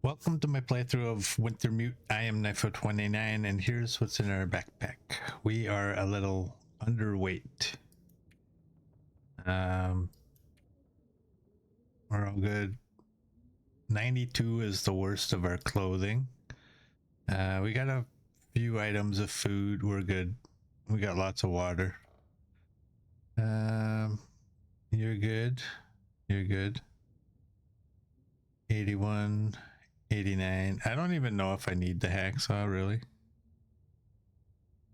Welcome to my playthrough of Wintermute. I am Knifo29 and here's what's in our backpack. We are a little underweight. We're all good. 92 is the worst of our clothing. We got a few items of food. We're good. We got lots of water. You're good. You're good. 81, 89. I don't even know if I need the hacksaw, really.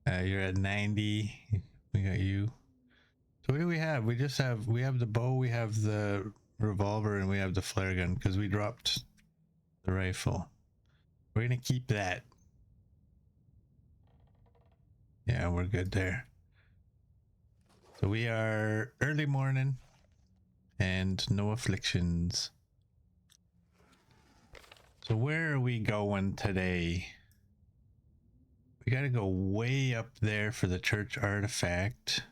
You're at 90. We got you. So what do we have? We have the bow, we have the revolver, and we have the flare gun because we dropped the rifle. We're gonna keep that. Yeah, we're good there. So we are early morning and no afflictions. So where are we going today? We gotta go way up there for the church artifact.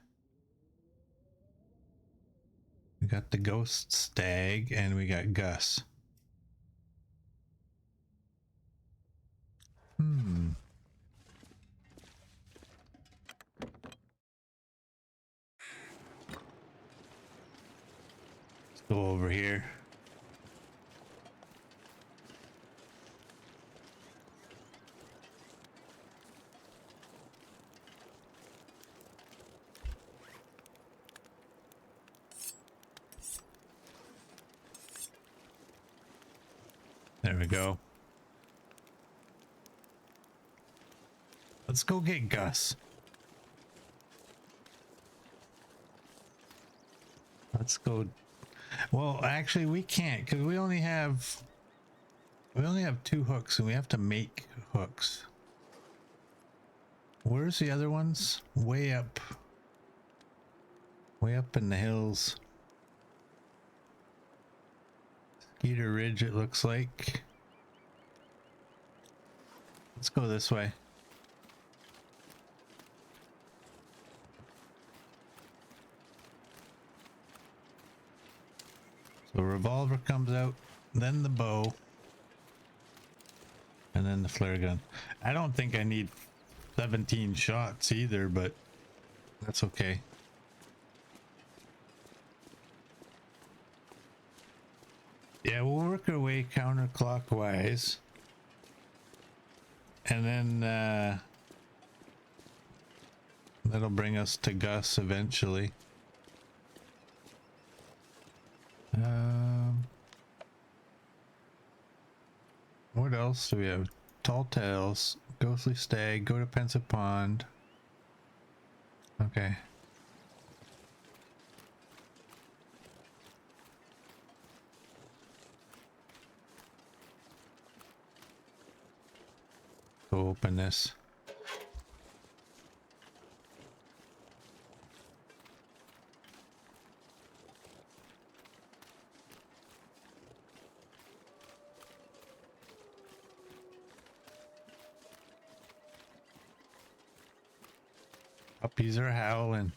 We got the ghost stag and we got Gus. Let's go over here. There we go. Let's go get Gus. Let's go. Well, actually, we can't because we only have two hooks, and we have to make hooks. Where's the other ones? Way up in the hills. Skeeter Ridge, it looks like. Let's go this way. So revolver comes out, then the bow, and then the flare gun. I don't think I need 17 shots either, but that's okay. Yeah, we'll work our way counterclockwise. And then that'll bring us to Gus eventually. What else do we have? Tall Tales, Ghostly Stag, go to Pensive Pond. Okay. Go open this. Puppies are howling.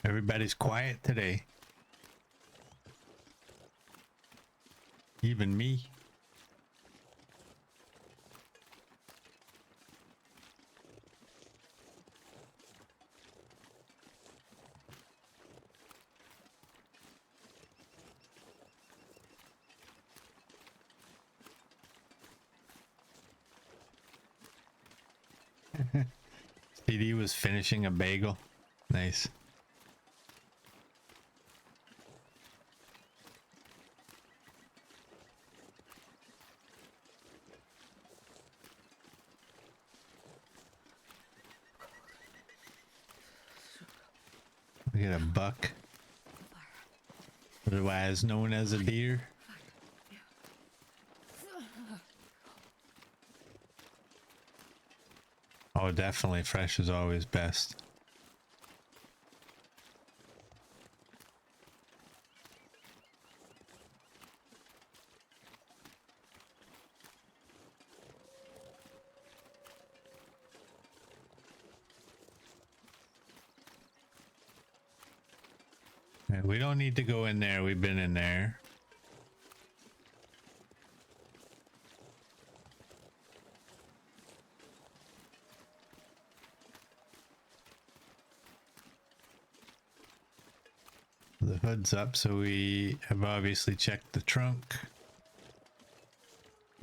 Everybody's quiet today. Even me. CD was finishing a bagel. Nice. We get a buck, otherwise known as a deer. Oh, definitely fresh is always best. Okay, we don't need to go in there. We've been in there. The hood's up, so we have obviously checked the trunk.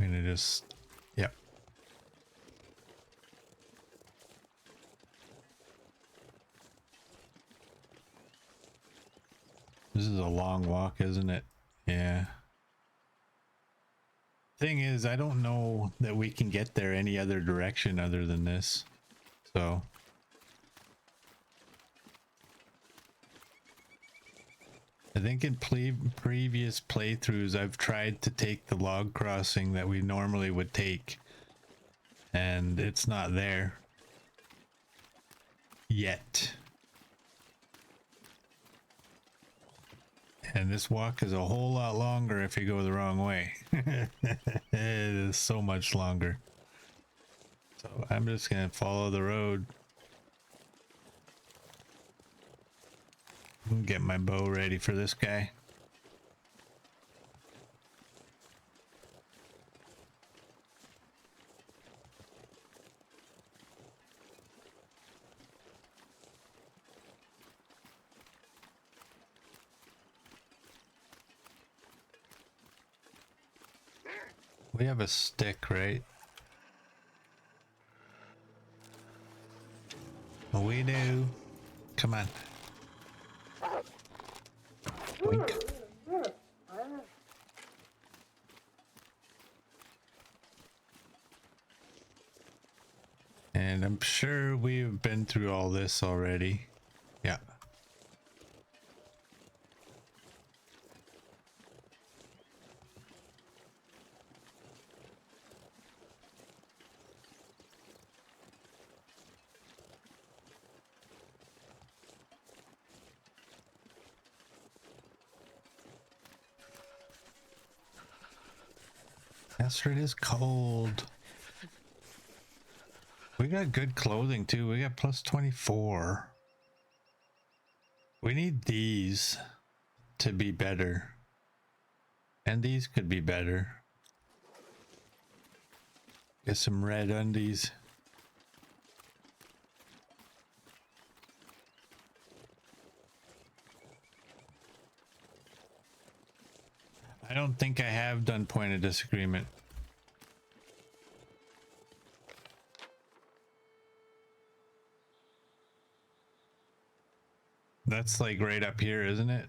I'm gonna just, yep. This is a long walk, isn't it? Yeah. Thing is, I don't know that we can get there any other direction other than this. So. I think in previous playthroughs, I've tried to take the log crossing that we normally would take, and it's not there yet. And this walk is a whole lot longer if you go the wrong way. It is so much longer. So I'm just gonna follow the road. Get my bow ready for this guy. We have a stick, right? We do. Come on. Boink. And I'm sure we've been through all this already. Yeah. Astrid is cold. We got good clothing too. We got plus 24. We need these to be better. And these could be better. Get some red undies. I don't think I have done point of disagreement. That's like right up here, isn't it?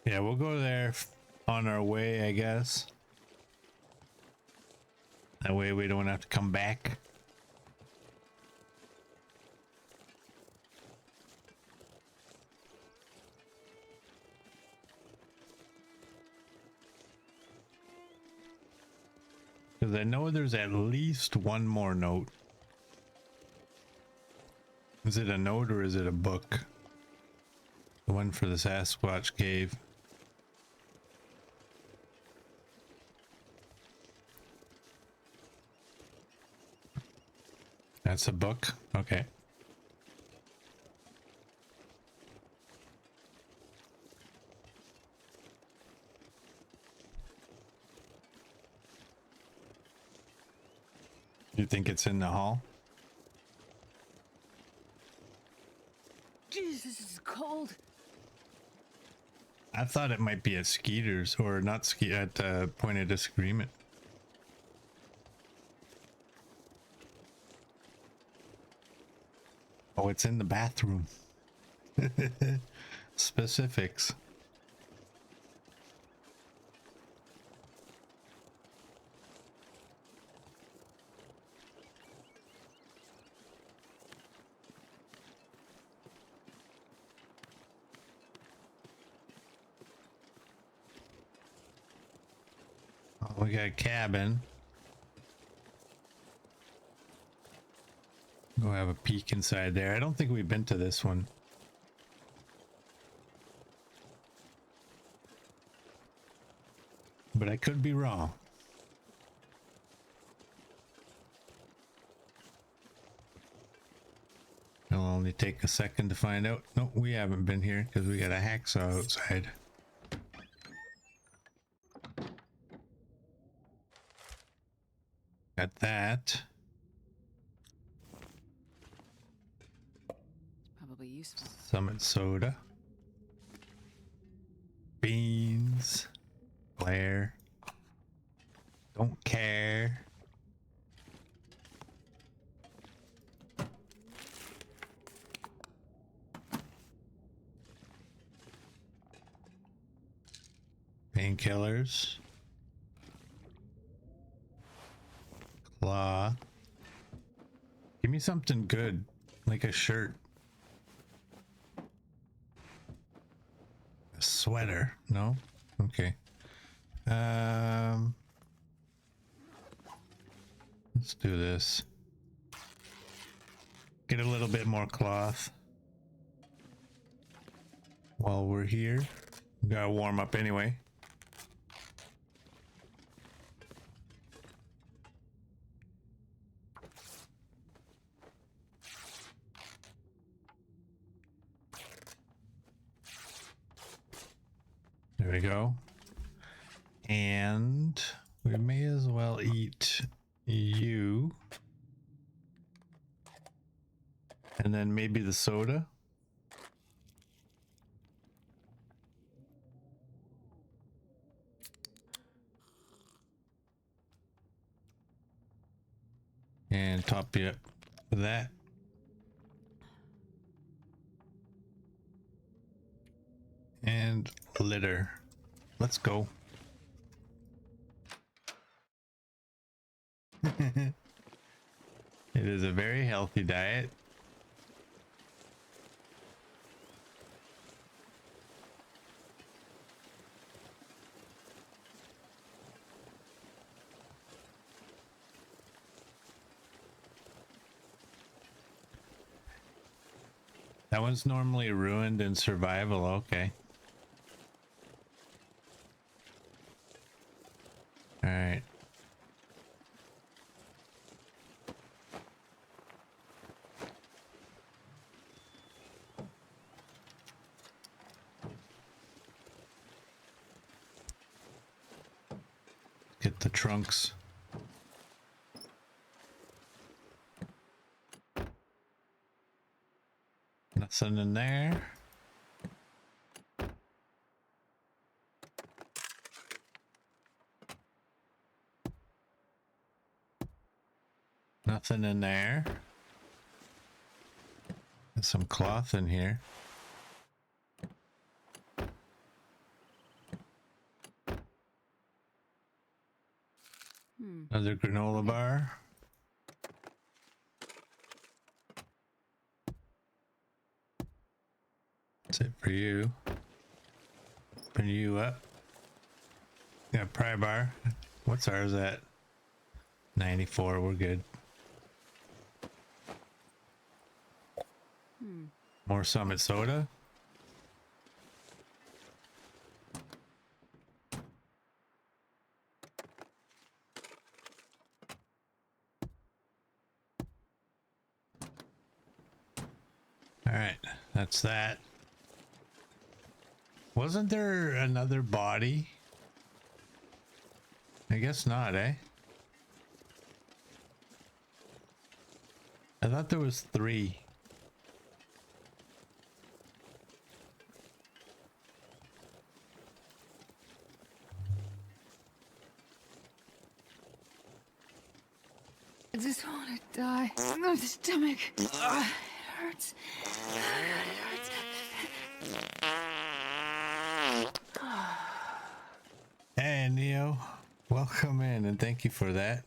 Yeah, we'll go there on our way, I guess. That way we don't have to come back. Because I know there's at least one more note. Is it a note or is it a book? The one for the Sasquatch cave. That's a book? Okay. You think it's in the hall? Jeez, this is cold. I thought it might be at Skeeter's, or not at Point of Disagreement. Oh, it's in the bathroom. Specifics. Oh, we got a cabin. Go have a peek inside there. I don't think we've been to this one. But I could be wrong. It'll only take a second to find out. No, we haven't been here because we got a hacksaw outside. Got that. Probably useful. Summit soda. Beans. Blair. Don't care. Painkillers. Claw. Give me something good, like a shirt. A sweater. No? Okay. Let's do this. Get a little bit more cloth while we're here. We gotta warm up anyway. There we go. And we may as well eat you. And then maybe the soda. And top you up with that. And litter. Let's go. It is a very healthy diet. That one's normally ruined in survival. Okay. All right. Get the trunks. Nothing in there. Nothing in there. There's some cloth in here. Another granola bar. That's it for you. Open you up. Got pry bar. What's ours at? 94. We're good. More Summit soda. All right, that's that. Wasn't there another body? I guess not, eh? I thought there was 3. I just want to die. My stomach. Ugh, it hurts. It hurts. Hey, Neo. Welcome in and thank you for that.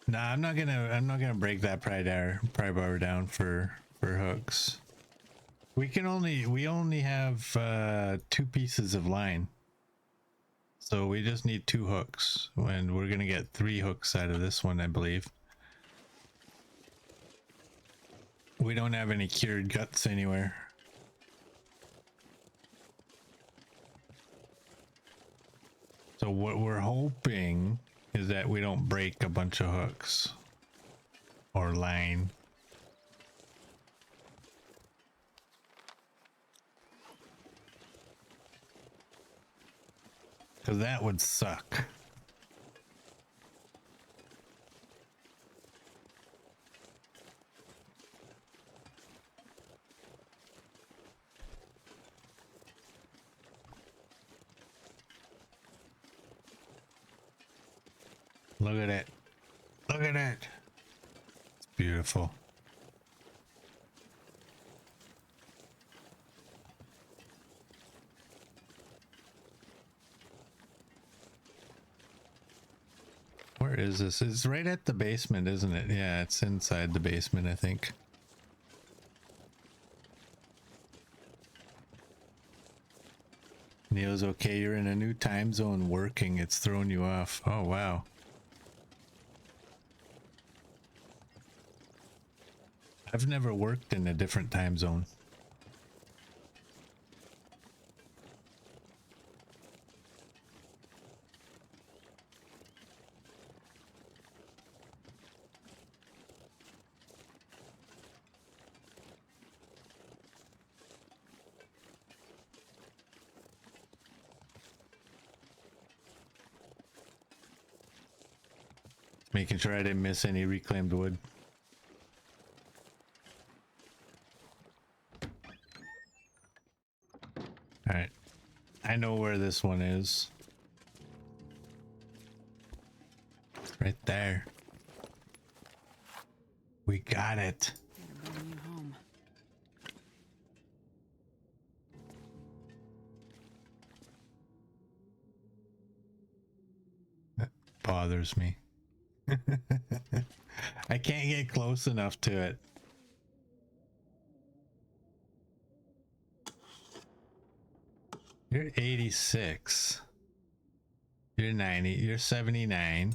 Nah, I'm not gonna break that pry bar down for hooks. We only have 2 pieces of line. So we just need 2 hooks, and we're gonna get 3 hooks out of this one, I believe. We don't have any cured guts anywhere. So what we're hoping is that we don't break a bunch of hooks or line. Because that would suck. Look at it. Look at it. It's beautiful. Where is this? It's right at the basement, isn't it? Yeah, it's inside the basement, I think. Neo's okay. You're in a new time zone working. It's throwing you off. Oh, wow. I've never worked in a different time zone. Making sure I didn't miss any reclaimed wood. All right. I know where this one is. Right there. We got it. Gotta bring you home. That bothers me. I can't get close enough to it. You're 86. You're 90. You're 79.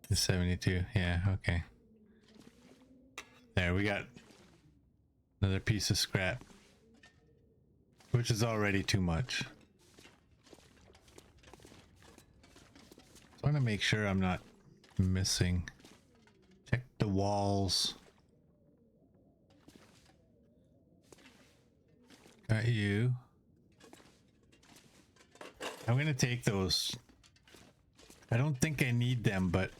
You're 72. Yeah, okay. There, we got another piece of scrap. Which is already too much. I want to make sure I'm not missing. Check the walls. Got you. I'm gonna take those. I don't think I need them, but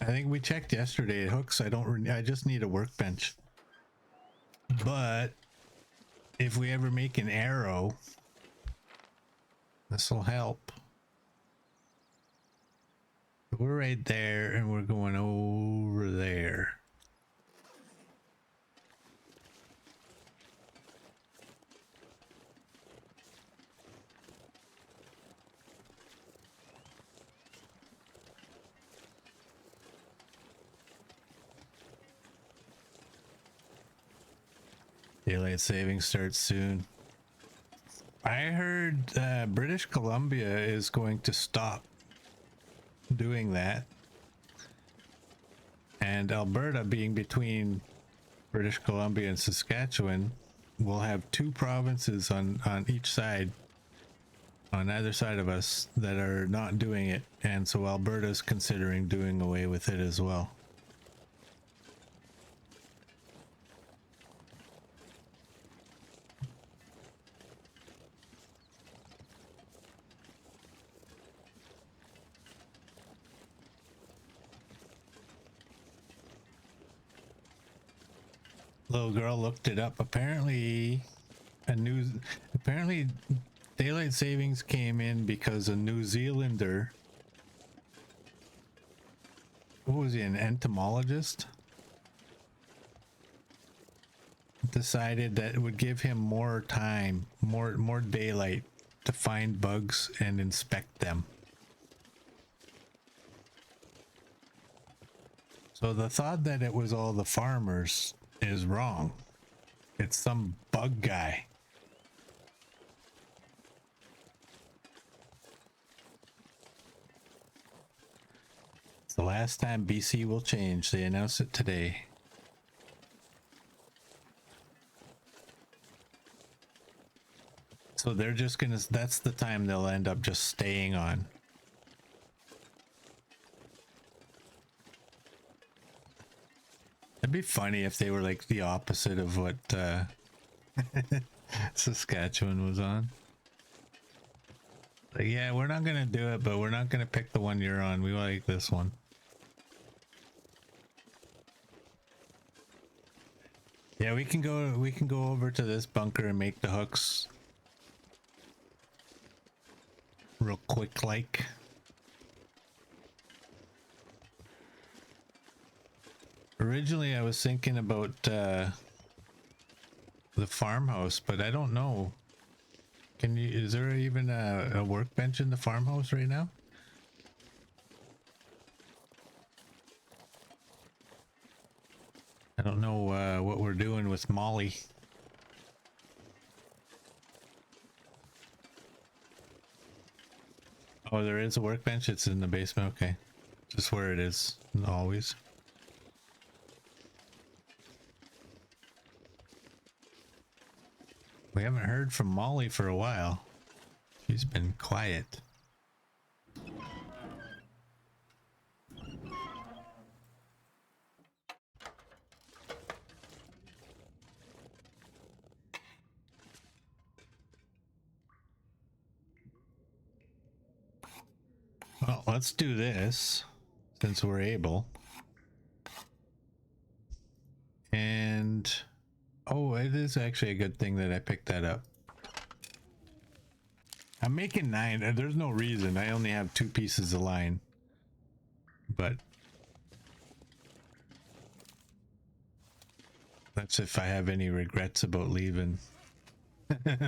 I think we checked yesterday. Hooks, I just need a workbench. But if we ever make an arrow, this will help. We're right there and we're going over there. Daylight saving starts soon. I heard British Columbia is going to stop doing that. And Alberta, being between British Columbia and Saskatchewan, will have 2 provinces on each side, on either side of us, that are not doing it. And so Alberta's considering doing away with it as well. Little girl looked it up. Apparently daylight savings came in because a New Zealander, who was he, an entomologist, decided that it would give him more time, more daylight to find bugs and inspect them. So the thought that it was all the farmers is wrong. It's some bug guy. It's the last time BC will change. They announced it today. So they're just gonna, that's the time they'll end up just staying on. It'd be funny if they were like the opposite of what Saskatchewan was on. Like, yeah, we're not gonna do it, but we're not gonna pick the one you're on. We like this one. Yeah, we can go over to this bunker and make the hooks real quick like. Originally I was thinking about the farmhouse, but I don't know. Can you, is there even a workbench in the farmhouse right now? I don't know what we're doing with Molly. Oh, there is a workbench. It's in the basement. Okay. Just where it is always. We haven't heard from Molly for a while. She's been quiet. Well, let's do this since we're able. And oh, it is actually a good thing that I picked that up. I'm making 9. There's no reason. I only have 2 pieces of line. But that's if I have any regrets about leaving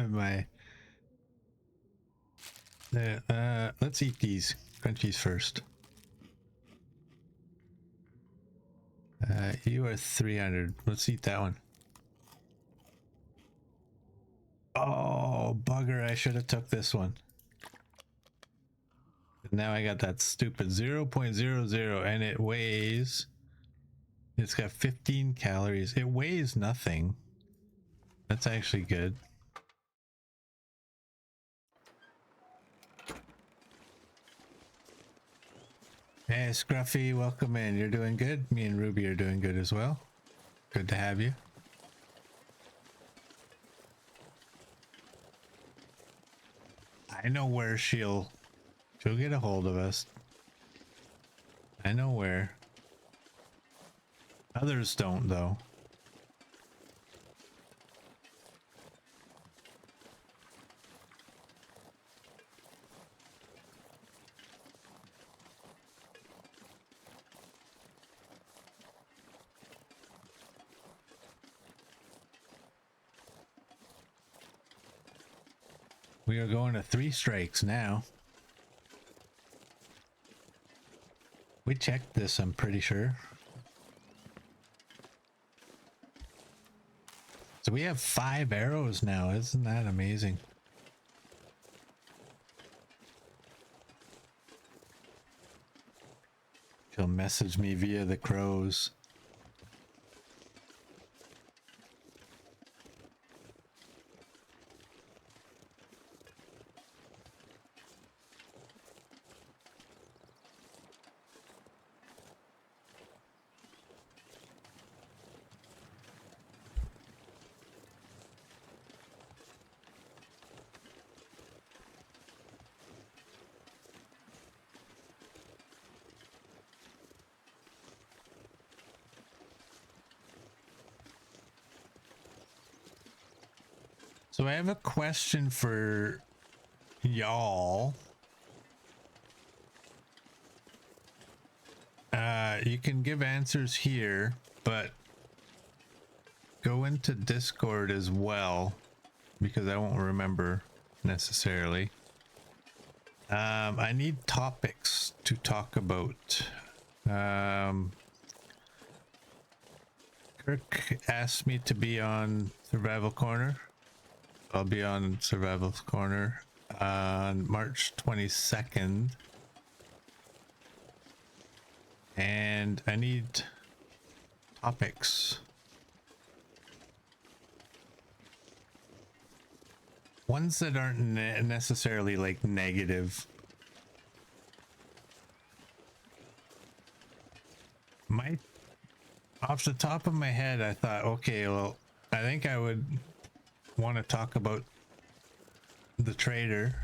my... let's eat these crunchies first. You are 300. Let's eat that one. Oh, bugger. I should have took this one. Now I got that stupid 0.00 and it weighs... It's got 15 calories. It weighs nothing. That's actually good. Hey, Scruffy, welcome in. You're doing good. Me and Ruby are doing good as well. Good to have you. I know where she'll get a hold of us. I know where. Others don't, though. We are going to 3 strikes now. We checked this, I'm pretty sure. So we have 5 arrows now. Isn't that amazing? She'll message me via the crows. So I have a question for y'all. You can give answers here, but go into Discord as well, because I won't remember necessarily. I need topics to talk about. Kirk asked me to be on Survival Corner. I'll be on Survival Corner on March 22nd. And I need topics. Ones that aren't necessarily like negative. Off the top of my head, I thought, okay, well, I think I would want to talk about the trader.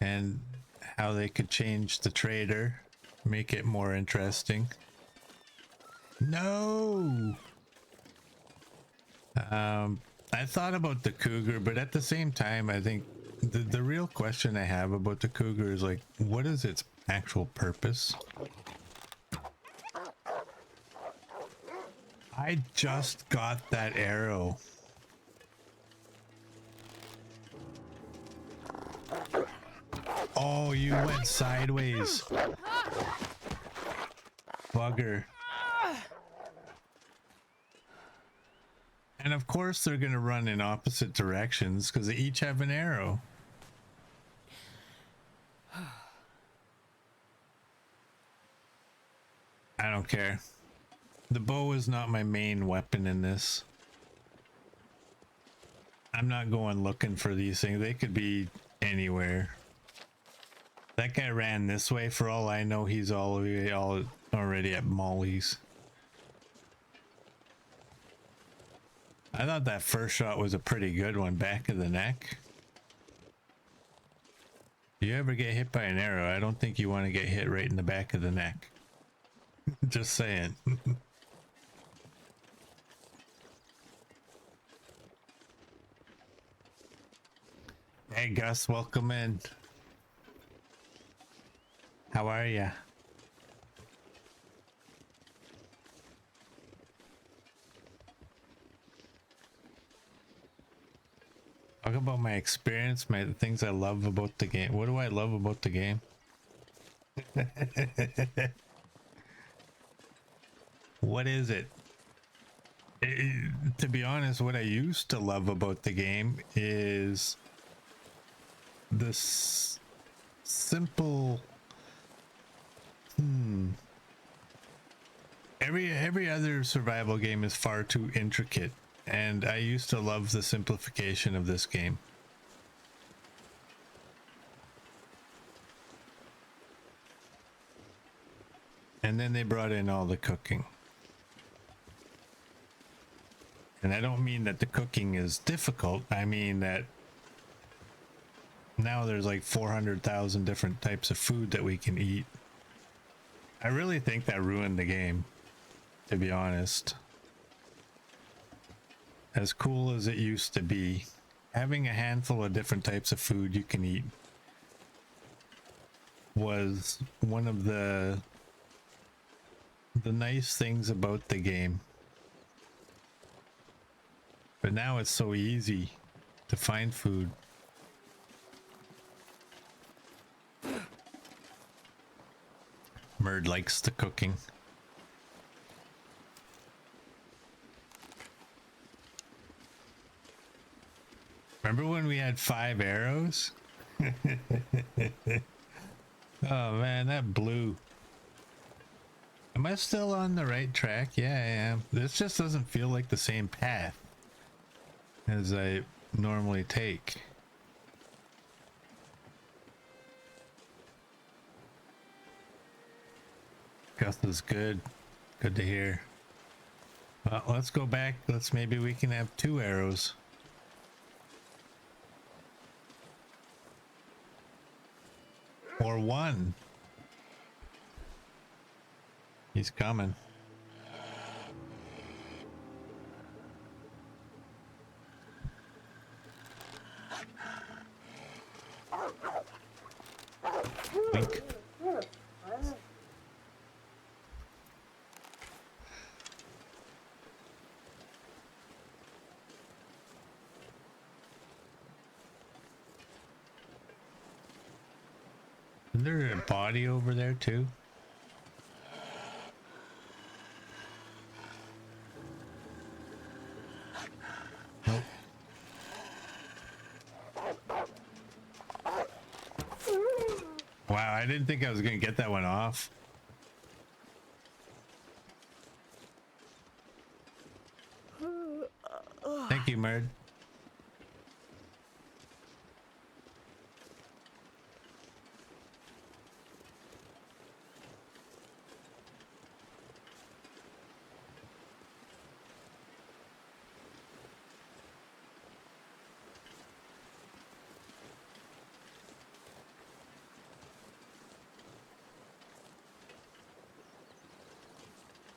And how they could change the trader, make it more interesting. No! I thought about the cougar, but at the same time, I think the real question I have about the cougar is like, what is its actual purpose? I just got that arrow. Oh, you went sideways. Bugger. And of course they're going to run in opposite directions because they each have an arrow. I don't care. The bow is not my main weapon in this. I'm not going looking for these things. They could be anywhere. That guy ran this way. For all I know, he's already at Molly's. I thought that first shot was a pretty good one. Back of the neck. If you ever get hit by an arrow, I don't think you want to get hit right in the back of the neck. Just saying. Hey Gus, welcome in. How are ya? Talk about my experience, the things I love about the game. What do I love about the game? What is it? To be honest, what I used to love about the game is this simple. Every other survival game is far too intricate, and I used to love the simplification of this game. And then they brought in all the cooking. And I don't mean that the cooking is difficult. I mean that now there's like 400,000 different types of food that we can eat. I really think that ruined the game, to be honest. As cool as it used to be, having a handful of different types of food you can eat was one of the nice things about the game. But now it's so easy to find food. Murd likes the cooking. Remember when we had 5 arrows? Oh man, that blew. Am I still on the right track? Yeah, I am. This just doesn't feel like the same path as I normally take. Gus is good. Good to hear. Well, let's go back. Maybe we can have 2 arrows. Or 1. He's coming. Wink. Is there a body over there too? Nope. Wow, I didn't think I was gonna get that one off. Thank you, Merd.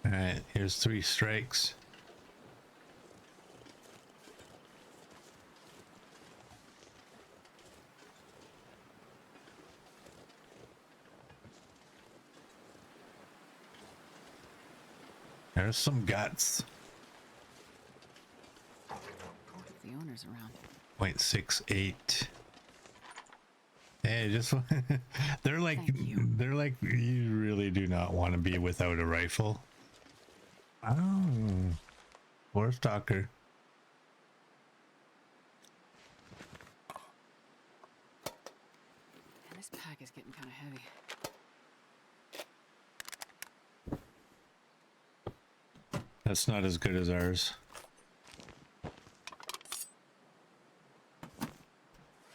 All right, here's 3 strikes. There's some guts. The owner's around. 0.68. Hey, just they're like you really do not want to be without a rifle. Oh, war stalker. And this pack is getting kind of heavy. That's not as good as ours.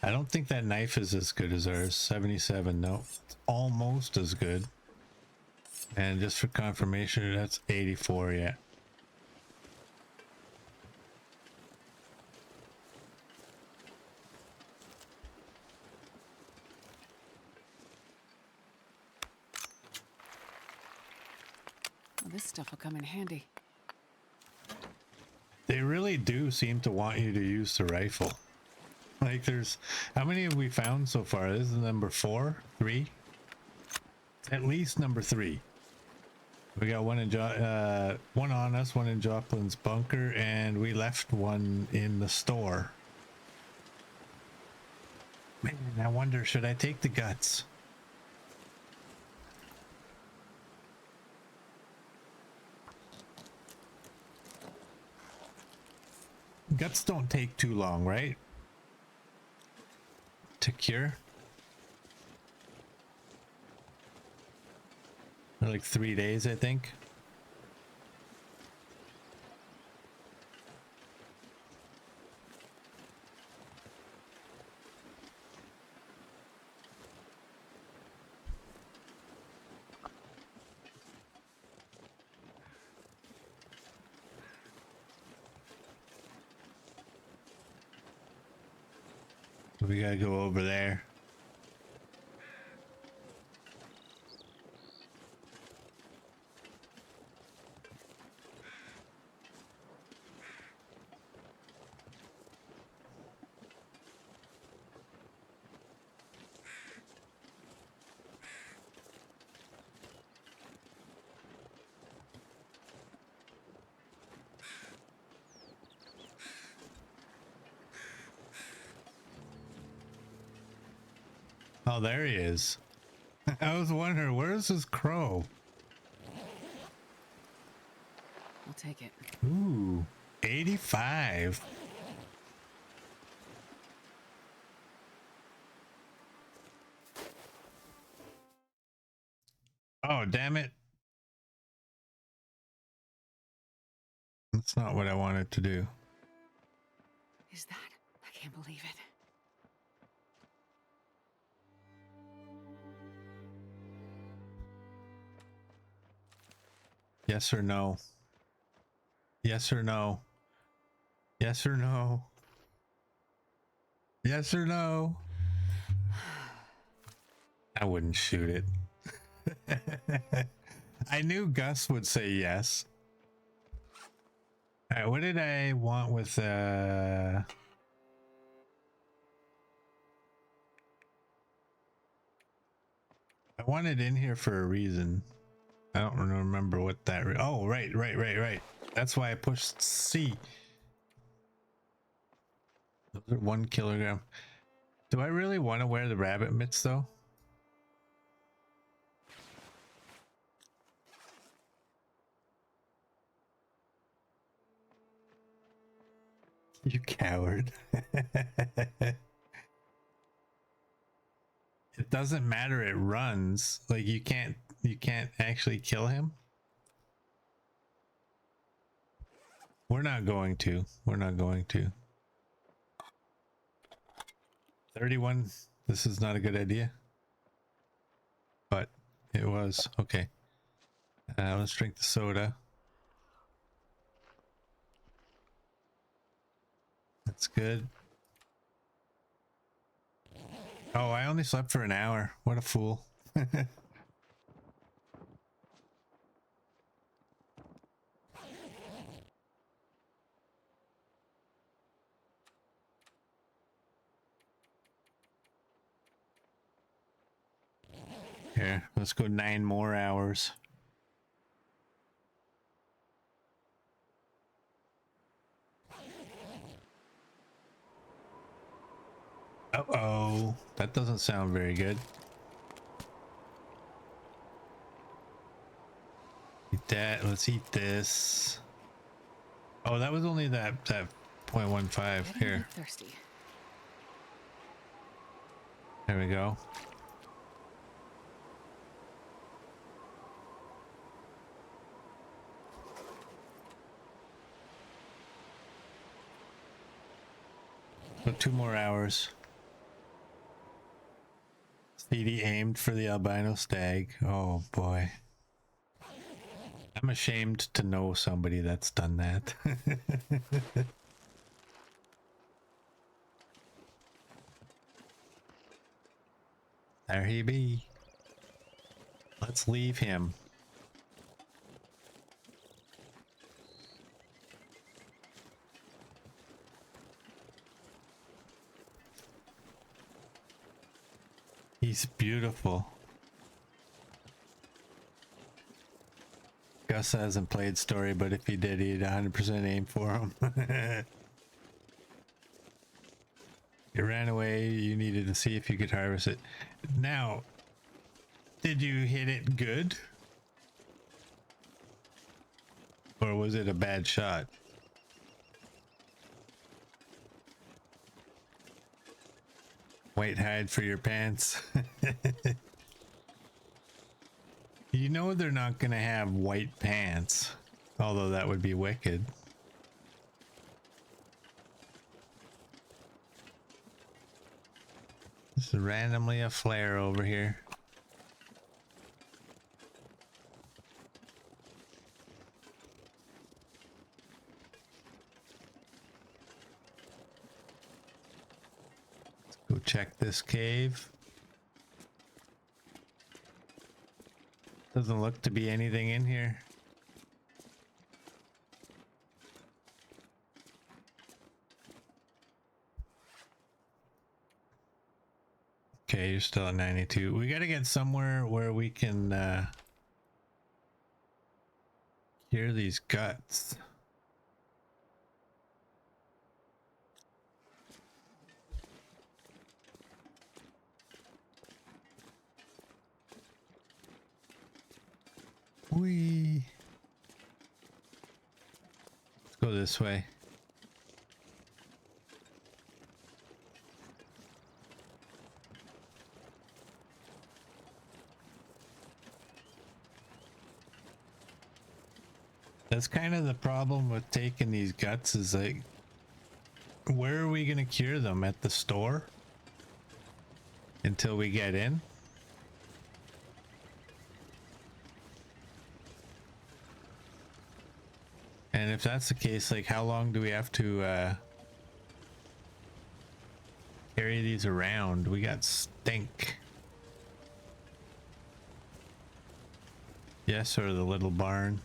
I don't think that knife is as good as ours. 77, no. It's almost as good. And just for confirmation, that's 84, yeah. Well, this stuff will come in handy. They really do seem to want you to use the rifle. Like there's, how many have we found so far? This is number 4, 3? At least number 3. We got one in one on us, one in Joplin's bunker, and we left one in the store. Man, I wonder, should I take the guts? Guts don't take too long, right? To cure? Or like 3 days, I think. We gotta go over there. Oh, there he is. I was wondering, where's his crow? We'll take it. Ooh, 85. Oh, damn it. That's not what I wanted to do. Is that? I can't believe it. Yes or no? Yes or no? Yes or no? Yes or no? I wouldn't shoot it. I knew Gus would say yes. All right, what did I want with I wanted in here for a reason. I don't remember what that. Oh, right. That's why I pushed C. Those are 1 kilogram. Do I really want to wear the rabbit mitts though? You coward. It doesn't matter, it runs. Like you can't actually kill him. We're not going to. 31. This is not a good idea. But it was. Okay. Let's drink the soda. That's good. Oh, I only slept for an hour. What a fool. Here, let's go 9 more hours. Uh-oh, that doesn't sound very good. Eat that. Let's eat this. Oh, that was only that 0.15 here. Thirsty. There we go. So 2 more hours. CD aimed for the albino stag. Oh boy. I'm ashamed to know somebody that's done that. There he be. Let's leave him. He's beautiful. Gus hasn't played story, but if he did, he'd 100% aim for him. You ran away, you needed to see if you could harvest it. Now, did you hit it good? Or was it a bad shot? White hide for your pants. You know they're not gonna have white pants, although that would be wicked. This is randomly a flare over here. Let's go check this cave. Doesn't look to be anything in here. Okay, you're still at 92. We gotta get somewhere where we can cure these guts. Whee! Let's go this way. That's kind of the problem with taking these guts is like, where are we gonna cure them? At the store? Until we get in? And if that's the case, like how long do we have to carry these around? We got stink. Yes, or the little barn.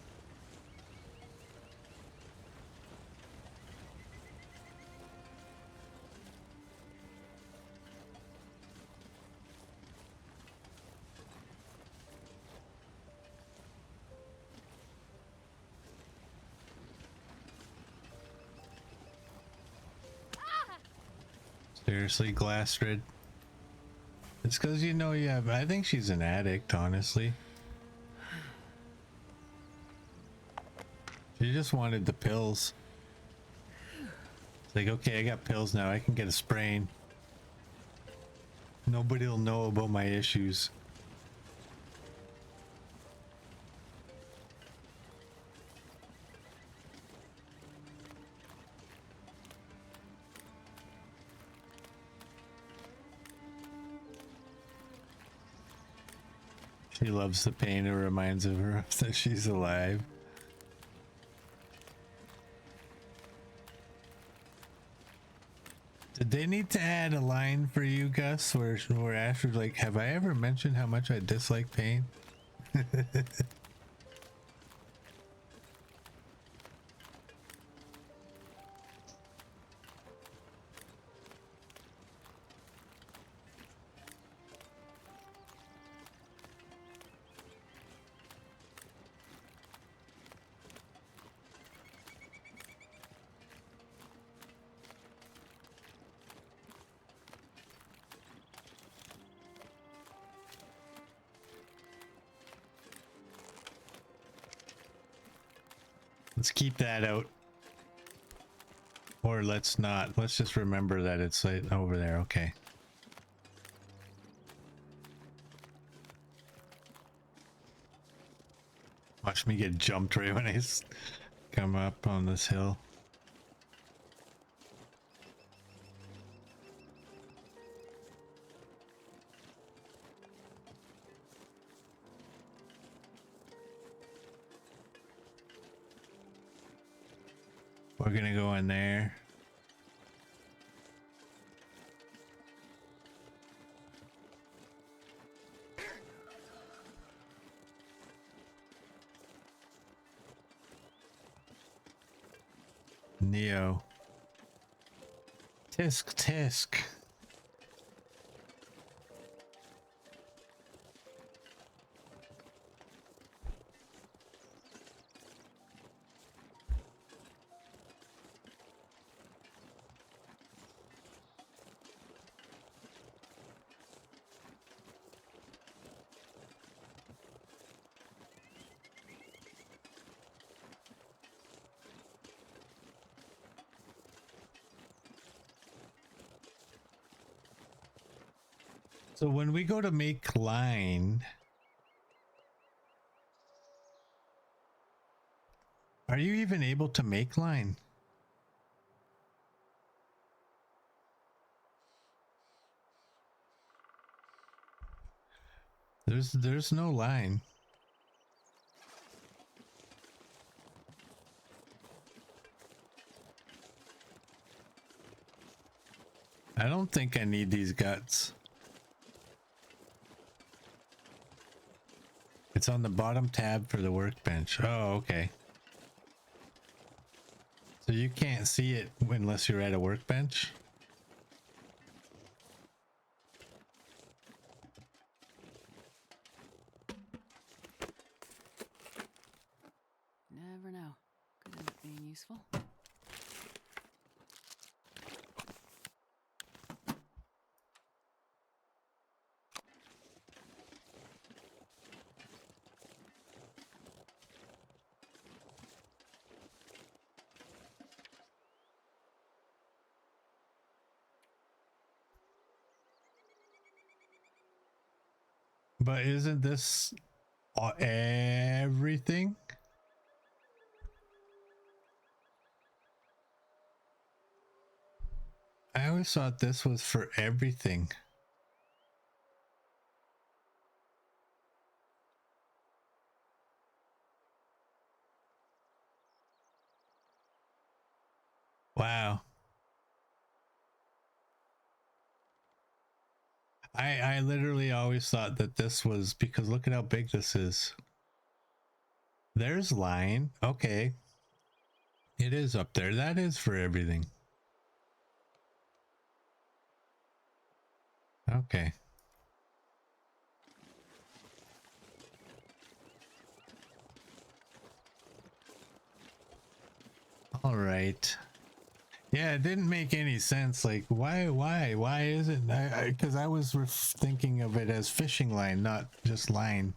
Seriously, Glastrid. It's because you know you have. I think she's an addict, honestly. She just wanted the pills. It's like, okay, I got pills now. I can get a sprain. Nobody will know about my issues. She loves the pain. It reminds her that she's alive. Did they need to add a line for you, Gus, where Asher's like, have I ever mentioned how much I dislike pain? Let's keep that out. Or let's not. Let's just remember that it's like over there. Okay. Watch me get jumped right when I come up on this hill. We're gonna go in there. Neo. Tisk tisk. So when we go to make line, are you even able to make line? There's no line. I don't think I need these guts. It's on the bottom tab for the workbench. Oh, okay. So you can't see it unless you're at a workbench? Never know. Could end up being useful. But isn't this everything? I always thought this was for everything. Wow. I literally always thought that this was because look at how big this is. There's line. Okay. It is up there. That is for everything. Okay. All right. Yeah, it didn't make any sense. Like, why is it? Because I was thinking of it as fishing line, not just line.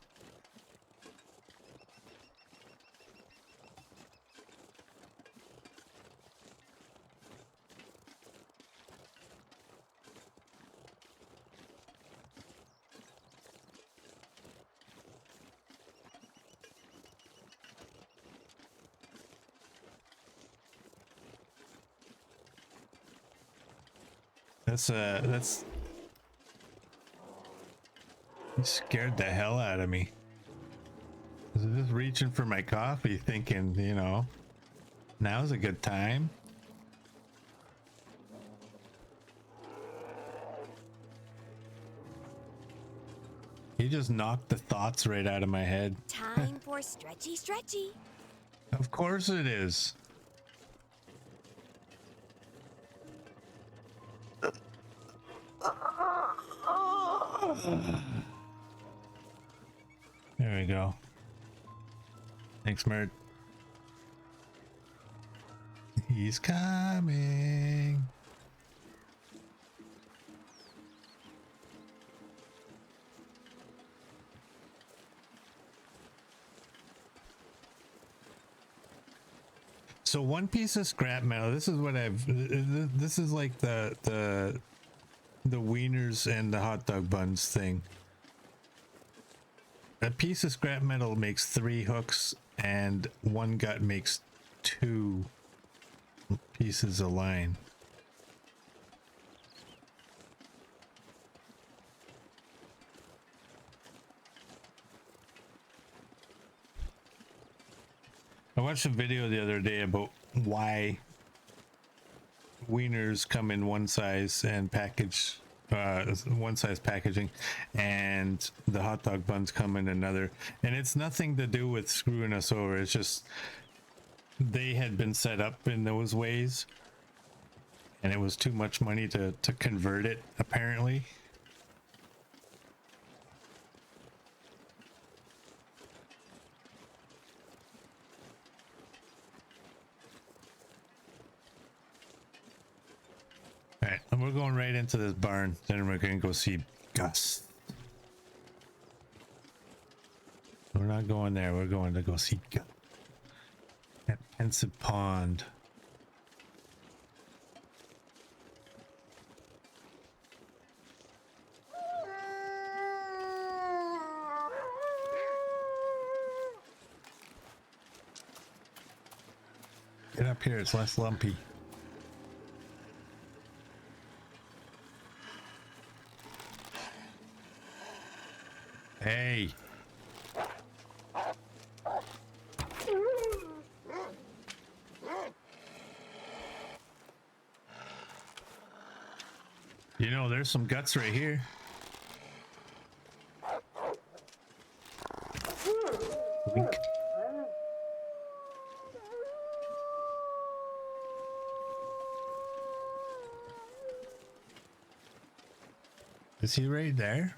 That's you scared the hell out of me. I was just reaching for my coffee thinking, you know, now's a good time. You just knocked the thoughts right out of my head. Time for stretchy, stretchy. Of course it is. There we go. Thanks, Mert. He's coming. So one piece of scrap metal. This is what I've. This is like the wieners and the hot dog buns thing. A piece of scrap metal makes 3 hooks, and one gut makes 2 pieces of line. I watched a video the other day about why wieners come in one size and one size packaging, and the hot dog buns come in another, and it's nothing to do with screwing us over. It's just they had been set up in those ways, and it was too much money to convert it, apparently. All right, and we're going right into this barn. Then we're going to go see Gus. We're not going there. We're going to go see Gus at Pensive Pond. Get up here. It's less lumpy. Hey. You know, there's some guts right here. Wink. Is he right there?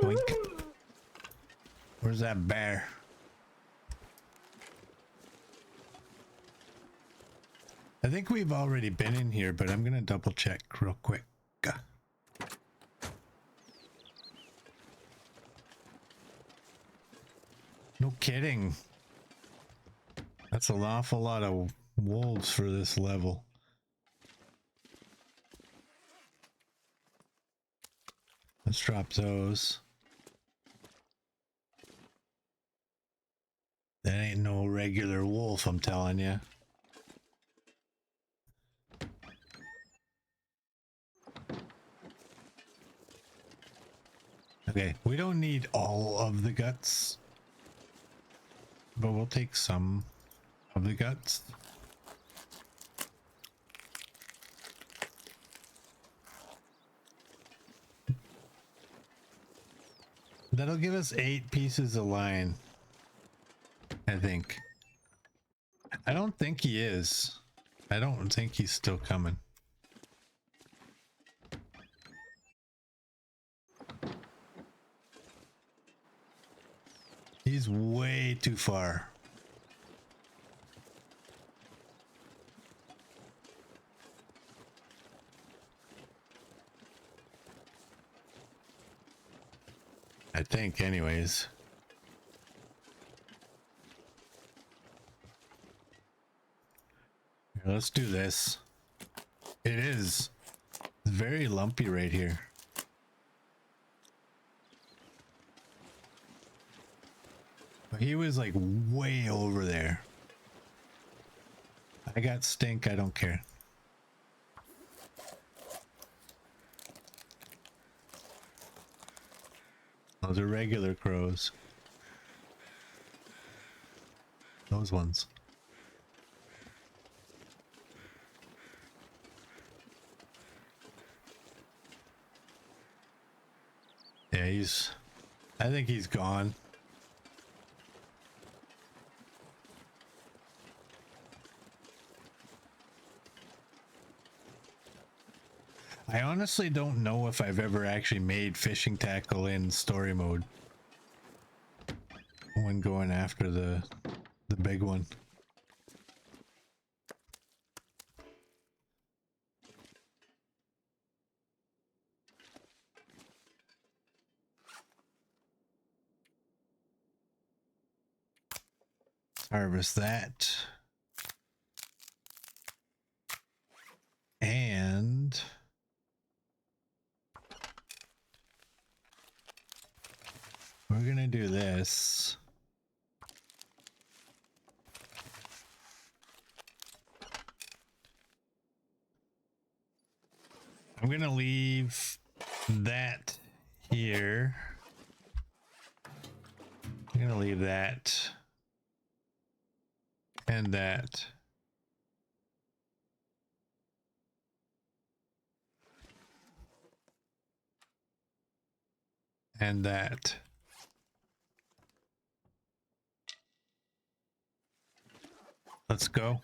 Wink. Where's that bear? I think we've already been in here, but I'm gonna double check real quick. No kidding. That's an awful lot of wolves for this level. Let's drop those. That ain't no regular wolf, I'm telling you. Okay, we don't need all of the guts, but we'll take some of the guts. That'll give us 8 pieces of line, I think. I don't think he is. I don't think he's still coming. He's way too far. I think, anyways. Here, let's do this. It is very lumpy right here. But he was like way over there. I got stink, I don't care. Those are regular crows. Those ones. Yeah, I think he's gone. I honestly don't know if I've ever actually made fishing tackle in story mode when going after the big one. Harvest that. And we're gonna do this. I'm gonna leave that here. I'm gonna leave that and that. And that. Let's go.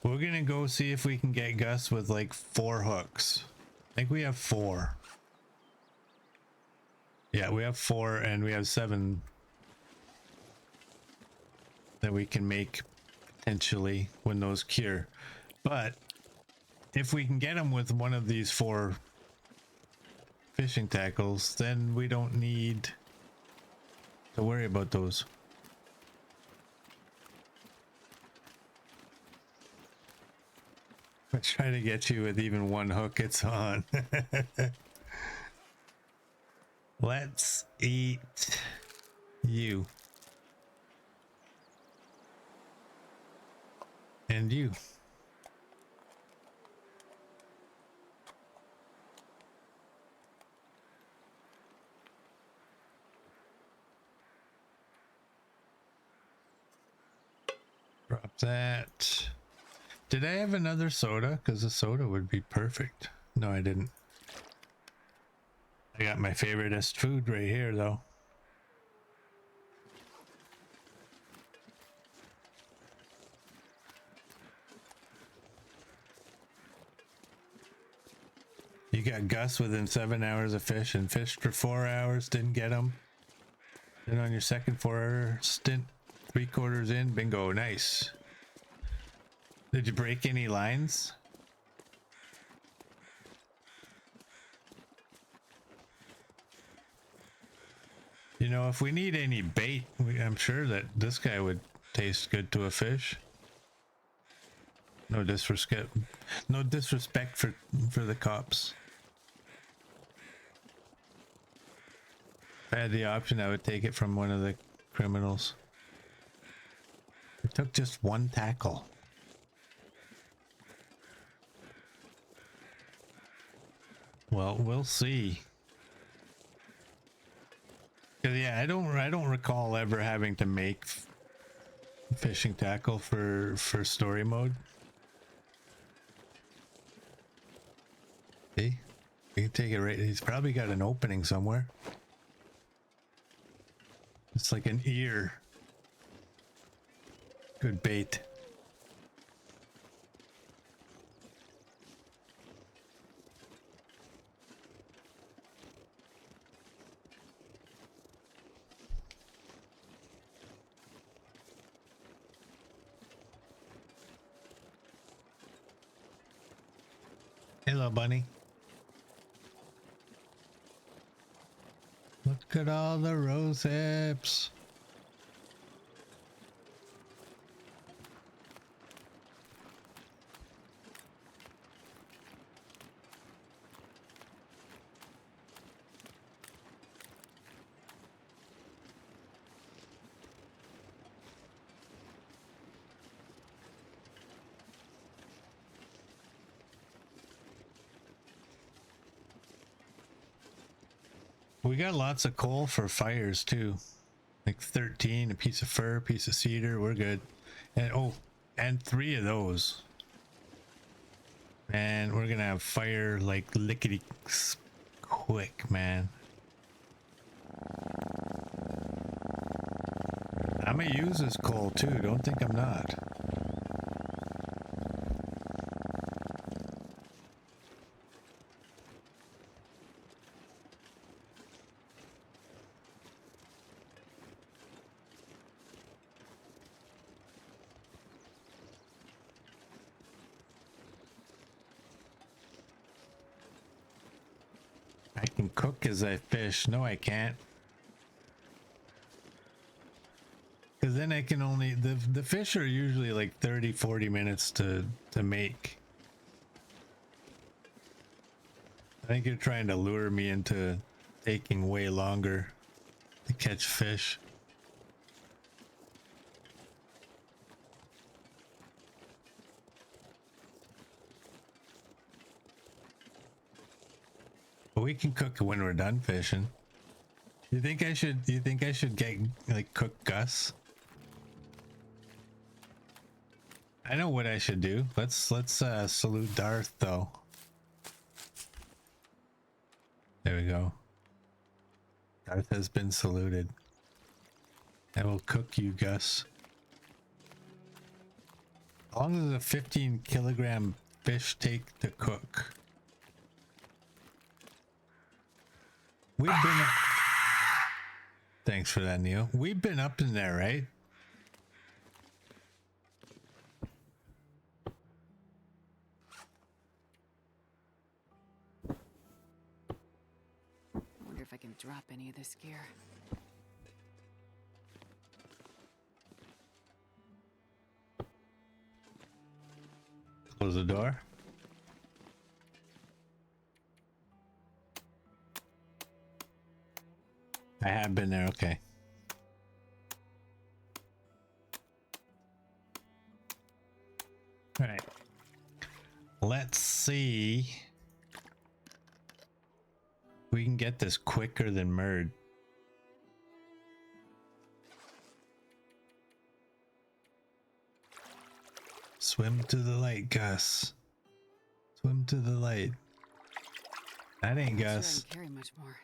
We're gonna go see if we can get Gus with like 4 hooks. I think we have 4. Yeah, we have 4 and we have 7 that we can make potentially when those cure. But if we can get them with one of these 4 fishing tackles, then we don't need to worry about those. I try to get you with even 1 hook, it's on. Let's eat you. And you. Drop that. Did I have another soda? Because the soda would be perfect. No, I didn't. I got my favoriteest food right here, though. You got Gus within 7 hours of fish and fished for 4 hours, didn't get him. Then on your second 4-hour stint, 3/4 in, bingo, nice. Did you break any lines? You know, if we need any bait, I'm sure that this guy would taste good to a fish. No disrespect for the cops. If I had the option, I would take it from one of the criminals. It took just 1 tackle. Well, we'll see. 'Cause yeah, I don't recall ever having to make fishing tackle for story mode. See, we can take it right. He's probably got an opening somewhere. It's like an ear. Good bait. Hello, bunny. Look at all the rose hips. We got lots of coal for fires too. Like 13, a piece of fir, a piece of cedar, we're good. And oh, and 3 of those. And we're gonna have fire like lickety quick, man. I'm gonna use this coal too, don't think I'm not. I can cook as I fish. No, I can't. Because then I can only... The fish are usually like 30-40 minutes to make. I think you're trying to lure me into taking way longer to catch fish. But we can cook when we're done fishing. You think I should get like cook Gus? I know what I should do. Let's salute Darth though. There we go. Darth has been saluted. I will cook you, Gus. How long does a 15-kilogram fish take to cook? We've been... Thanks for that, Neil. We've been up in there, right? I wonder if I can drop any of this gear. Close the door. I have been there, okay. All right. Let's see. We can get this quicker than Murd. Swim to the light, Gus. Swim to the light. That ain't Gus. Sure I can carry much more.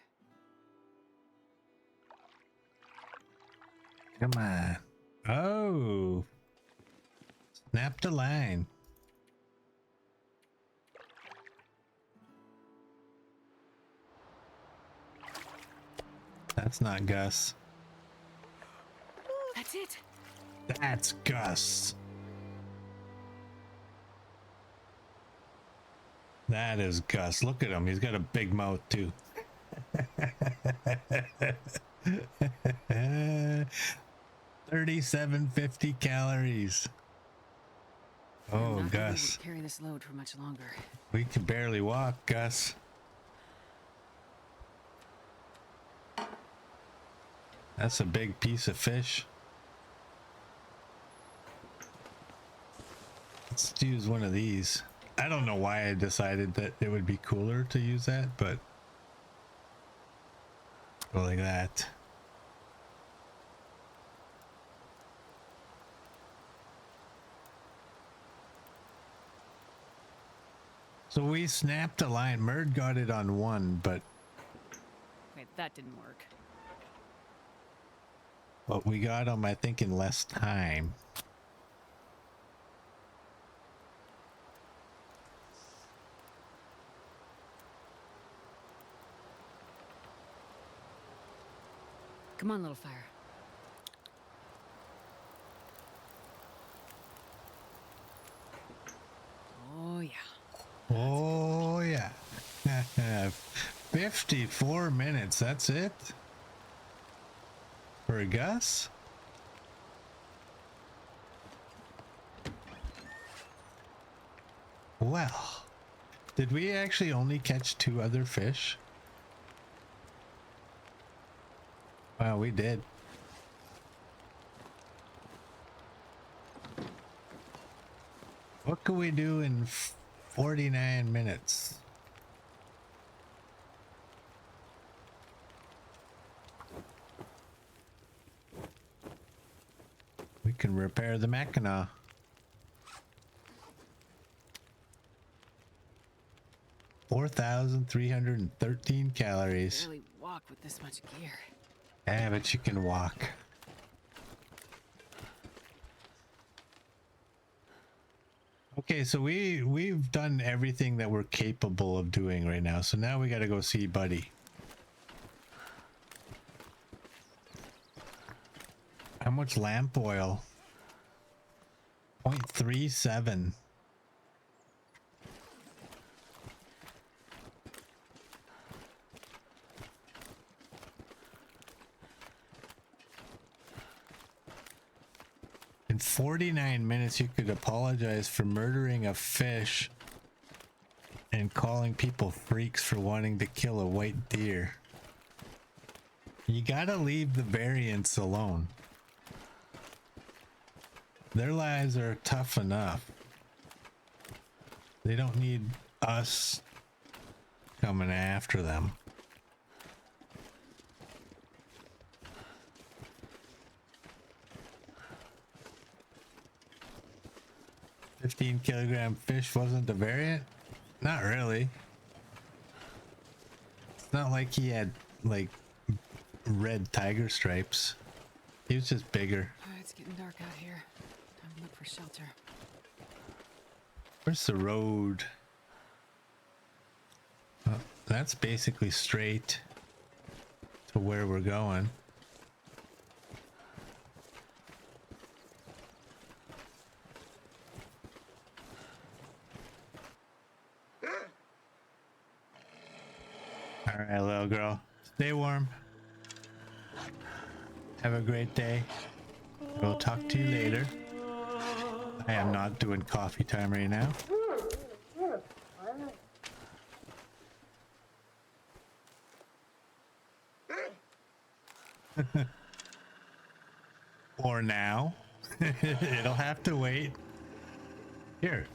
Come on. Oh. Snap the line. That's not Gus. That's it. That's Gus. That is Gus. Look at him. He's got a big mouth too. 3750 calories. Oh, Gus. Carry this load for much longer. We can barely walk, Gus. That's a big piece of fish. Let's use one of these. I don't know why I decided that it would be cooler to use that, but go like that. So we snapped a line. Murd got it on 1, but Wait, that didn't work. we got him, I think, in less time. Come on, little fire. Oh, yeah. Oh, 54 minutes, that's it? For Gus? Well, did we actually only catch 2 other fish? Wow, we did. What can we do in 49 minutes? We can repair the Mackinac. $4,313 calories. Barely walk with this much gear. Yeah, but you can walk. Okay, so we've done everything that we're capable of doing right now. So now we got to go see Buddy. How much lamp oil? 0.37. In 49 minutes, you could apologize for murdering a fish and calling people freaks for wanting to kill a white deer. You gotta leave the variants alone. Their lives are tough enough. They don't need us coming after them. $15-kilogram fish wasn't the variant? Not really. It's not like he had like red tiger stripes. He was just bigger. It's getting dark out here. Time to look for shelter. Where's the road? Oh, that's basically straight to where we're going. All right, little girl. Stay warm. Have a great day. We'll talk to you later. I am not doing coffee time right now. Or now. It'll have to wait. Here.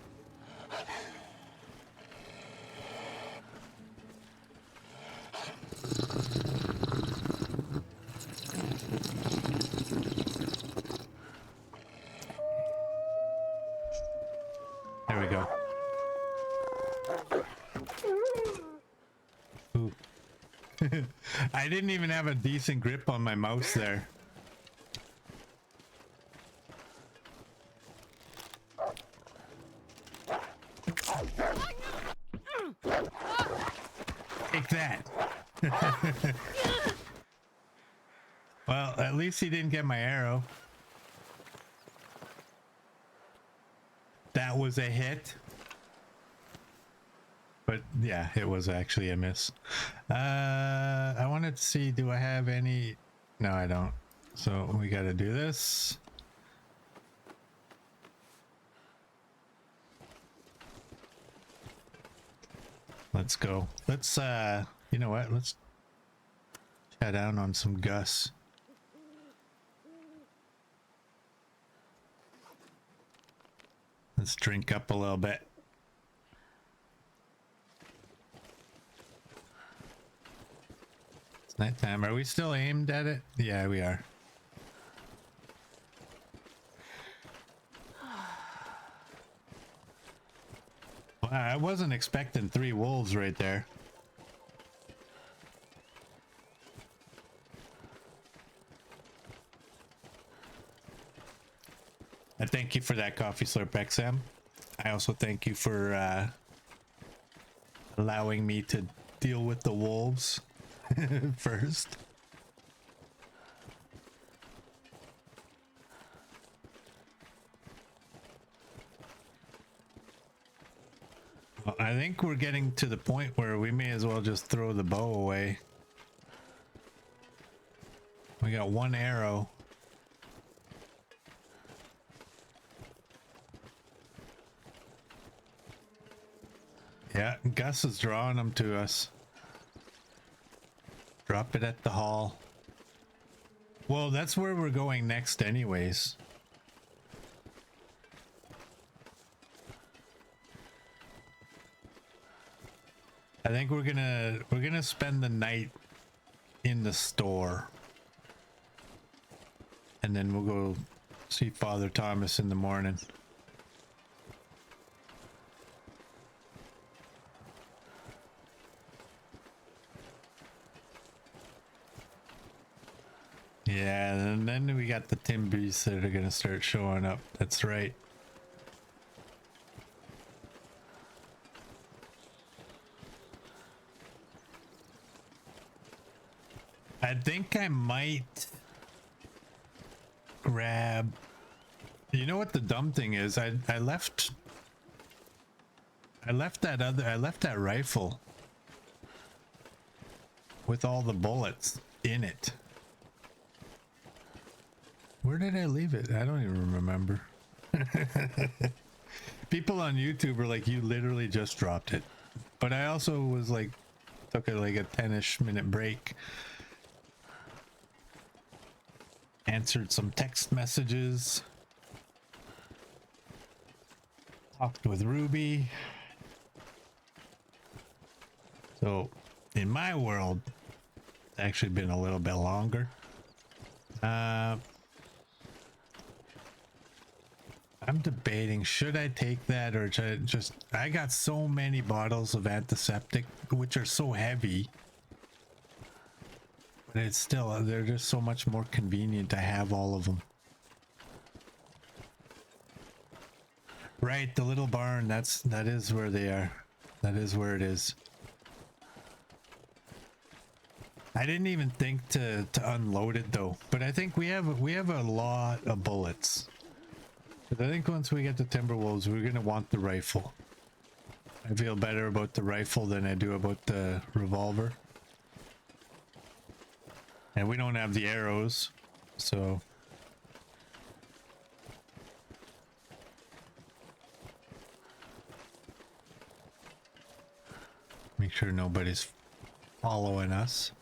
There we go. Ooh. I didn't even have a decent grip on my mouse there. Take that. Well, at least he didn't get my arrow. That was a hit. But yeah, it was actually a miss. I wanted to see, do I have any? No, I don't. So we got to do this. Let's go. Let's, you know what? Let's chat down on some Gus. Let's drink up a little bit. It's nighttime. Are we still aimed at it? Yeah, we are. Wow, I wasn't expecting 3 wolves right there. I thank you for that coffee slurp, XM. I also thank you for allowing me to deal with the wolves first. Well, I think we're getting to the point where we may as well just throw the bow away. We got one arrow. Yeah, Gus is drawing them to us. Drop it at the hall. Well, that's where we're going next anyways. I think we're gonna spend the night in the store. And then we'll go see Father Thomas in the morning. Yeah, and then we got the Timbies that are gonna start showing up. That's right. I think I might grab. You know what the dumb thing is? I left that rifle with all the bullets in it. Where did I leave it? I don't even remember. People on YouTube are like, you literally just dropped it. But I also was like, took a 10-ish minute break. Answered some text messages. Talked with Ruby. So in my world, it's actually been a little bit longer. I'm debating, should I take that or should I just... I got so many bottles of antiseptic, which are so heavy. But it's still, they're just so much more convenient to have all of them. Right, the little barn, that is where they are. That is where it is. I didn't even think to unload it though, but I think we have a lot of bullets. But I think once we get to Timberwolves, we're gonna want the rifle. I feel better about the rifle than I do about the revolver. And we don't have the arrows, so... Make sure nobody's following us.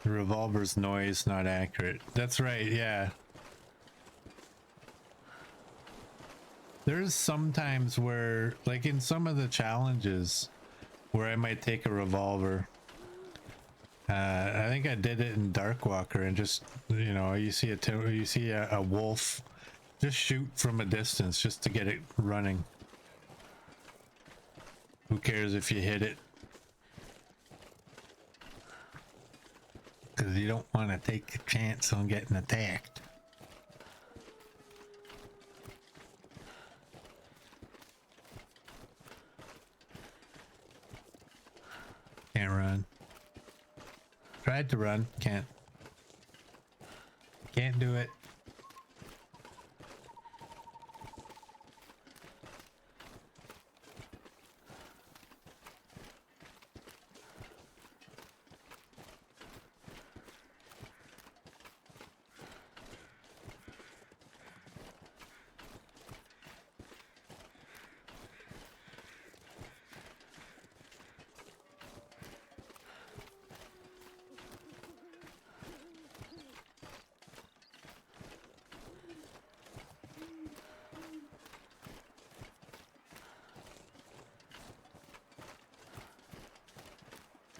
The revolver's noise not accurate. That's right, yeah. There's sometimes where, like in some of the challenges, where I might take a revolver. I think I did it in Darkwalker, and just, you know, you see a wolf, just shoot from a distance just to get it running. Who cares if you hit it? Because you don't want to take a chance on getting attacked. Can't run. Tried to run, can't. Can't do it.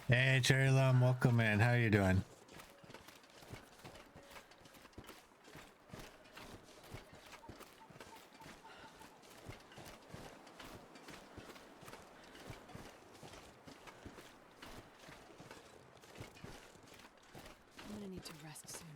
Hey, Cherry Lum, welcome in. How you doing? I'm gonna need to rest soon.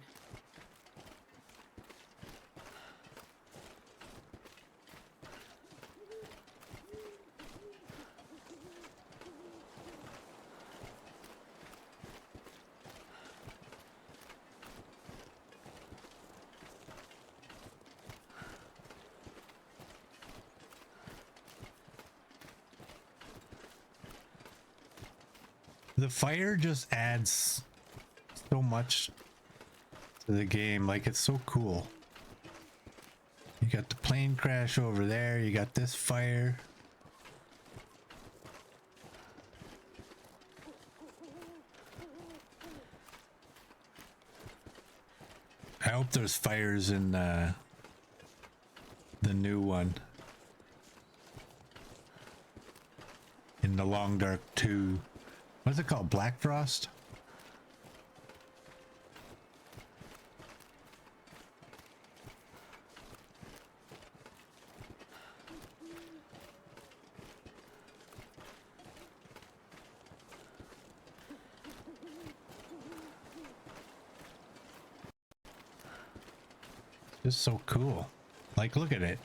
The fire just adds so much to the game. Like, it's so cool. You got the plane crash over there. You got this fire. I hope there's fires in the new one. In the Long Dark 2. What's it called? Black Frost? Just so cool. Like, look at it.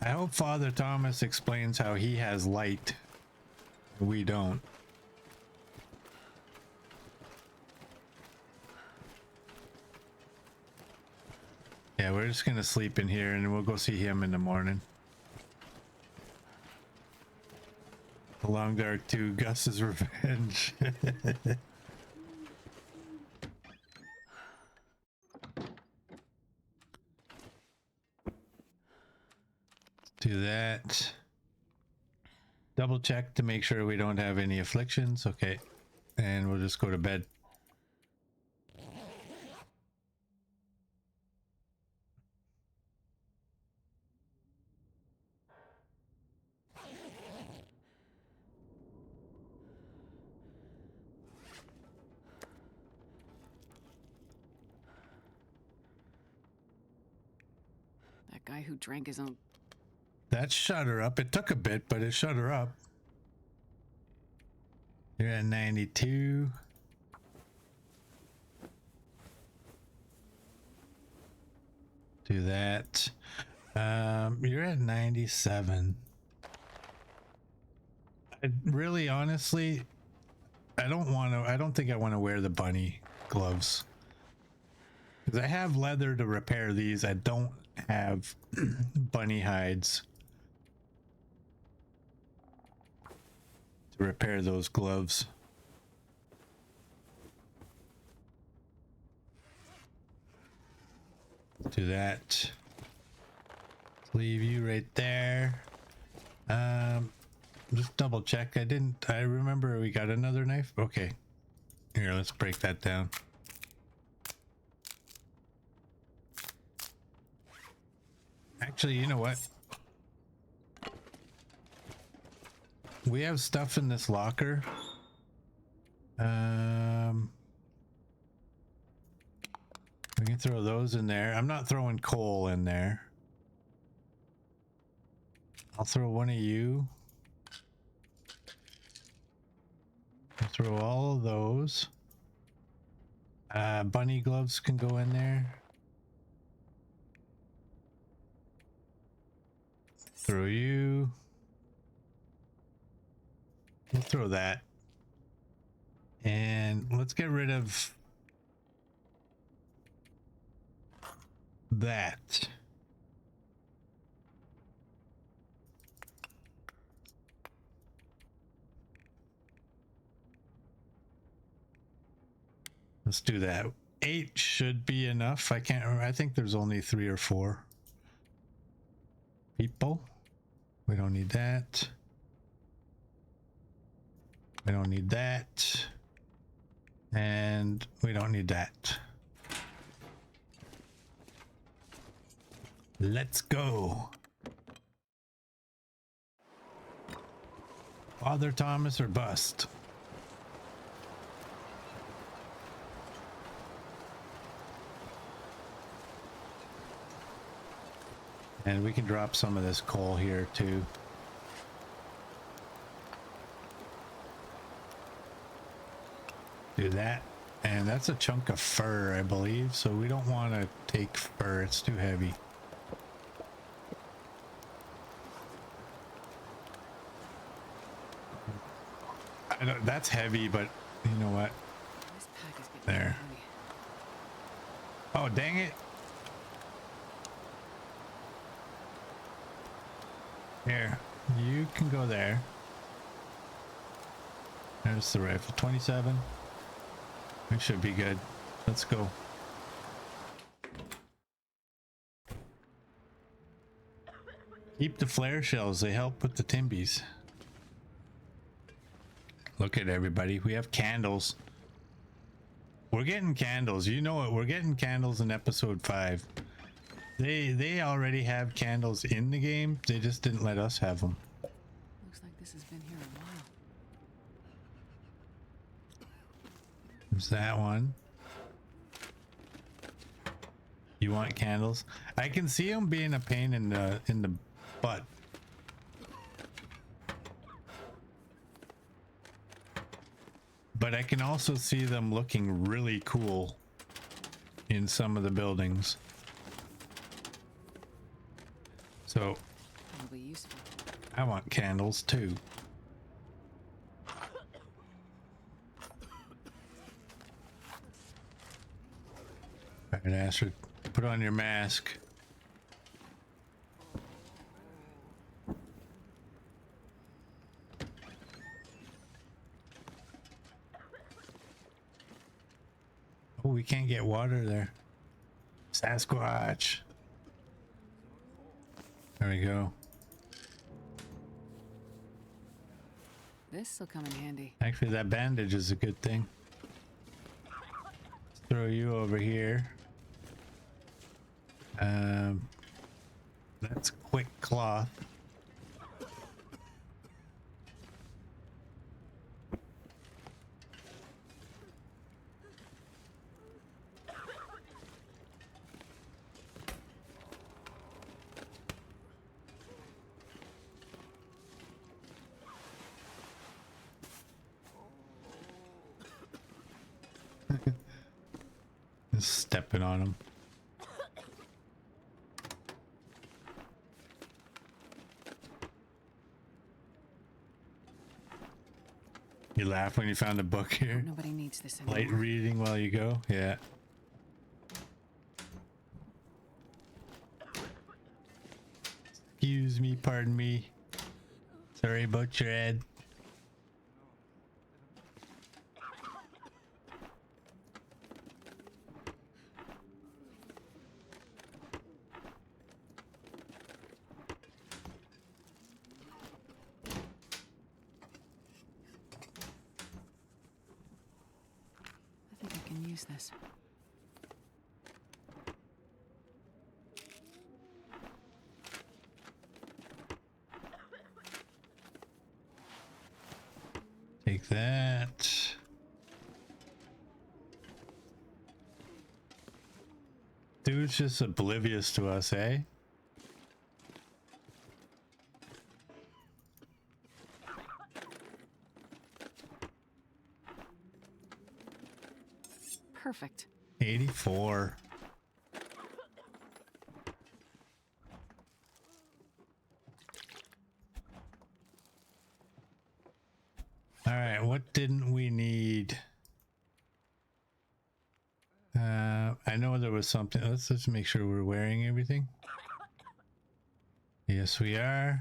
I hope Father Thomas explains how he has light. We don't. Yeah, we're just gonna sleep in here and we'll go see him in the morning. The Long Dark 2, Gus's Revenge. Do that. Double check to make sure we don't have any afflictions. Okay. And we'll just go to bed. That guy who drank his own. That shut her up. It took a bit, but it shut her up. You're at 92. Do that. You're at 97. I really, honestly, I don't think I want to wear the bunny gloves. Because I have leather to repair these. I don't have bunny hides to repair those gloves. Do that. Leave you right there. Just double check. I remember we got another knife. Okay. Here, let's break that down. Actually, you know what? We have stuff in this locker. We can throw those in there. I'm not throwing coal in there. I'll throw one of you. I'll throw all of those. Bunny gloves can go in there. Throw you. We'll throw that. And let's get rid of that. Let's do that. 8 should be enough. I can't remember. I think there's only 3 or 4 people. We don't need that. We don't need that. And we don't need that. Let's go. Father Thomas or bust. And we can drop some of this coal here too. Do that. And that's a chunk of fur, I believe. So we don't want to take fur. It's too heavy. I don't, that's heavy, but you know what? This pack is getting There. heavy. Oh, dang it. Here, you can go there. There's the rifle. 27. We should be good. Let's go. Keep the flare shells. They help with the timbies. Look at everybody. We have candles. We're getting candles. You know it. We're getting candles in episode 5. They already have candles in the game. They just didn't let us have them. Looks like this has been here a while. There's that one. You want candles? I can see them being a pain in the butt. But I can also see them looking really cool in some of the buildings. So It'll be useful. I want candles too. Alright, Astrid, put on your mask. Oh, we can't get water there. Sasquatch. There we go. This'll come in handy. Actually, that bandage is a good thing. Let's throw you over here. That's quick cloth. Just stepping on him. You laugh when you found a book here. Nobody needs this anymore. Light reading while you go. Yeah. Excuse me, pardon me. Sorry about your head. I think I can use this. Take that. Dude's just oblivious to us, eh? Perfect. 84. All right, what didn't we need? I know there was something. Let's just make sure we're wearing everything. Yes, we are.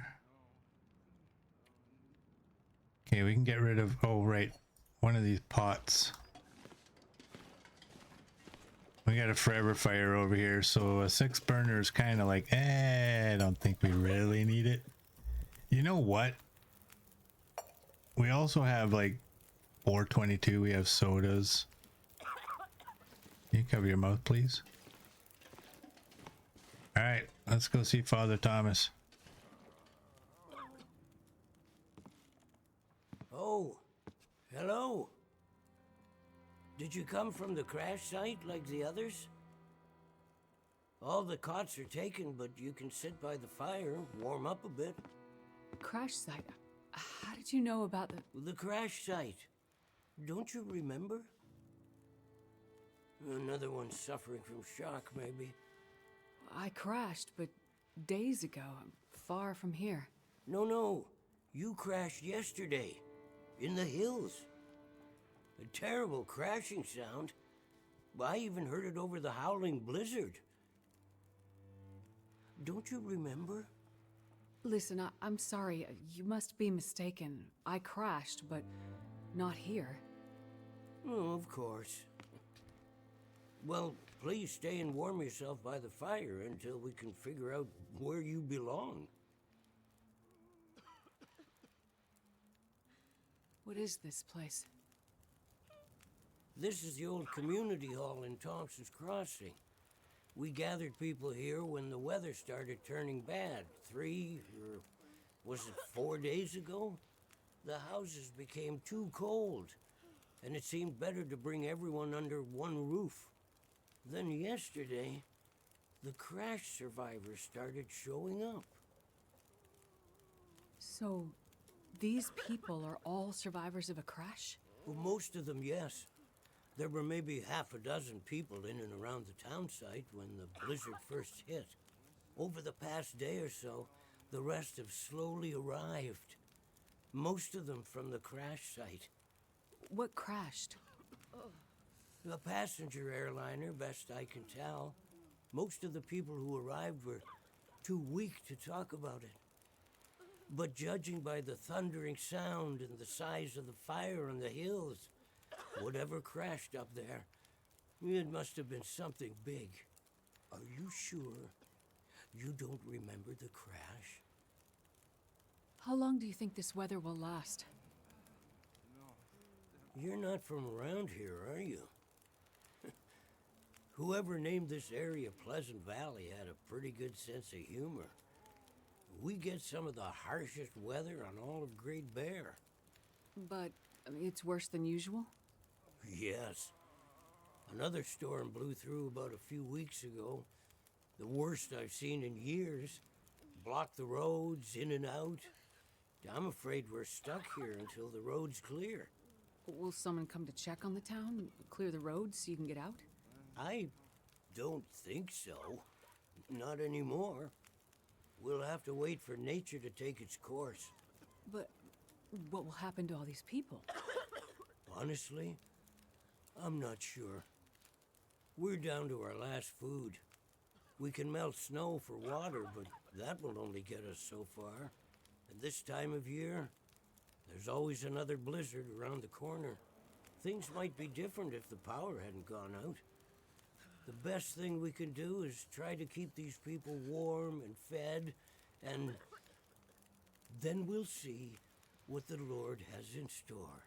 Okay, we can get rid of, oh right, one of these pots. We got a forever fire over here, so a 6 burner is kind of like, I don't think we really need it. You know what? We also have like 422. We have sodas. Can you cover your mouth, please? All right, let's go see Father Thomas. Oh, hello. Did you come from the crash site like the others? All the cots are taken, but you can sit by the fire, warm up a bit. Crash site. How did you know about The crash site. Don't you remember? Another one suffering from shock, maybe. I crashed, but days ago, far from here. No. You crashed yesterday. In the hills. A terrible crashing sound. I even heard it over the howling blizzard. Don't you remember? Listen, I'm sorry. You must be mistaken. I crashed, but Not here. Oh, of course. Well, please stay and warm yourself by the fire until we can figure out where you belong. What is this place? This is the old community hall in Thompson's Crossing. We gathered people here when the weather started turning bad. 3, or was it 4 days ago? The houses became too cold, and it seemed better to bring everyone under one roof. Then yesterday, the crash survivors started showing up. So, these people are all survivors of a crash? Well, most of them, yes. There were maybe half a dozen people in and around the town site when the blizzard first hit. Over the past day or so, the rest have slowly arrived. Most of them from the crash site. What crashed? A passenger airliner, best I can tell. Most of the people who arrived were too weak to talk about it. But judging by the thundering sound and the size of the fire on the hills, whatever crashed up there, it must have been something big. Are you sure you don't remember the crash? How long do you think this weather will last? You're not from around here, are you? Whoever named this area Pleasant Valley had a pretty good sense of humor. We get some of the harshest weather on all of Great Bear. But it's worse than usual? Yes. Another storm blew through about a few weeks ago. The worst I've seen in years. Blocked the roads, in and out. I'm afraid we're stuck here until the road's clear. Will someone come to check on the town? Clear the roads so you can get out? I don't think so. Not anymore. We'll have to wait for nature to take its course. But what will happen to all these people? Honestly, I'm not sure. We're down to our last food. We can melt snow for water, but that will only get us so far. And this time of year, there's always another blizzard around the corner. Things might be different if the power hadn't gone out. The best thing we can do is try to keep these people warm and fed, and then we'll see what the Lord has in store.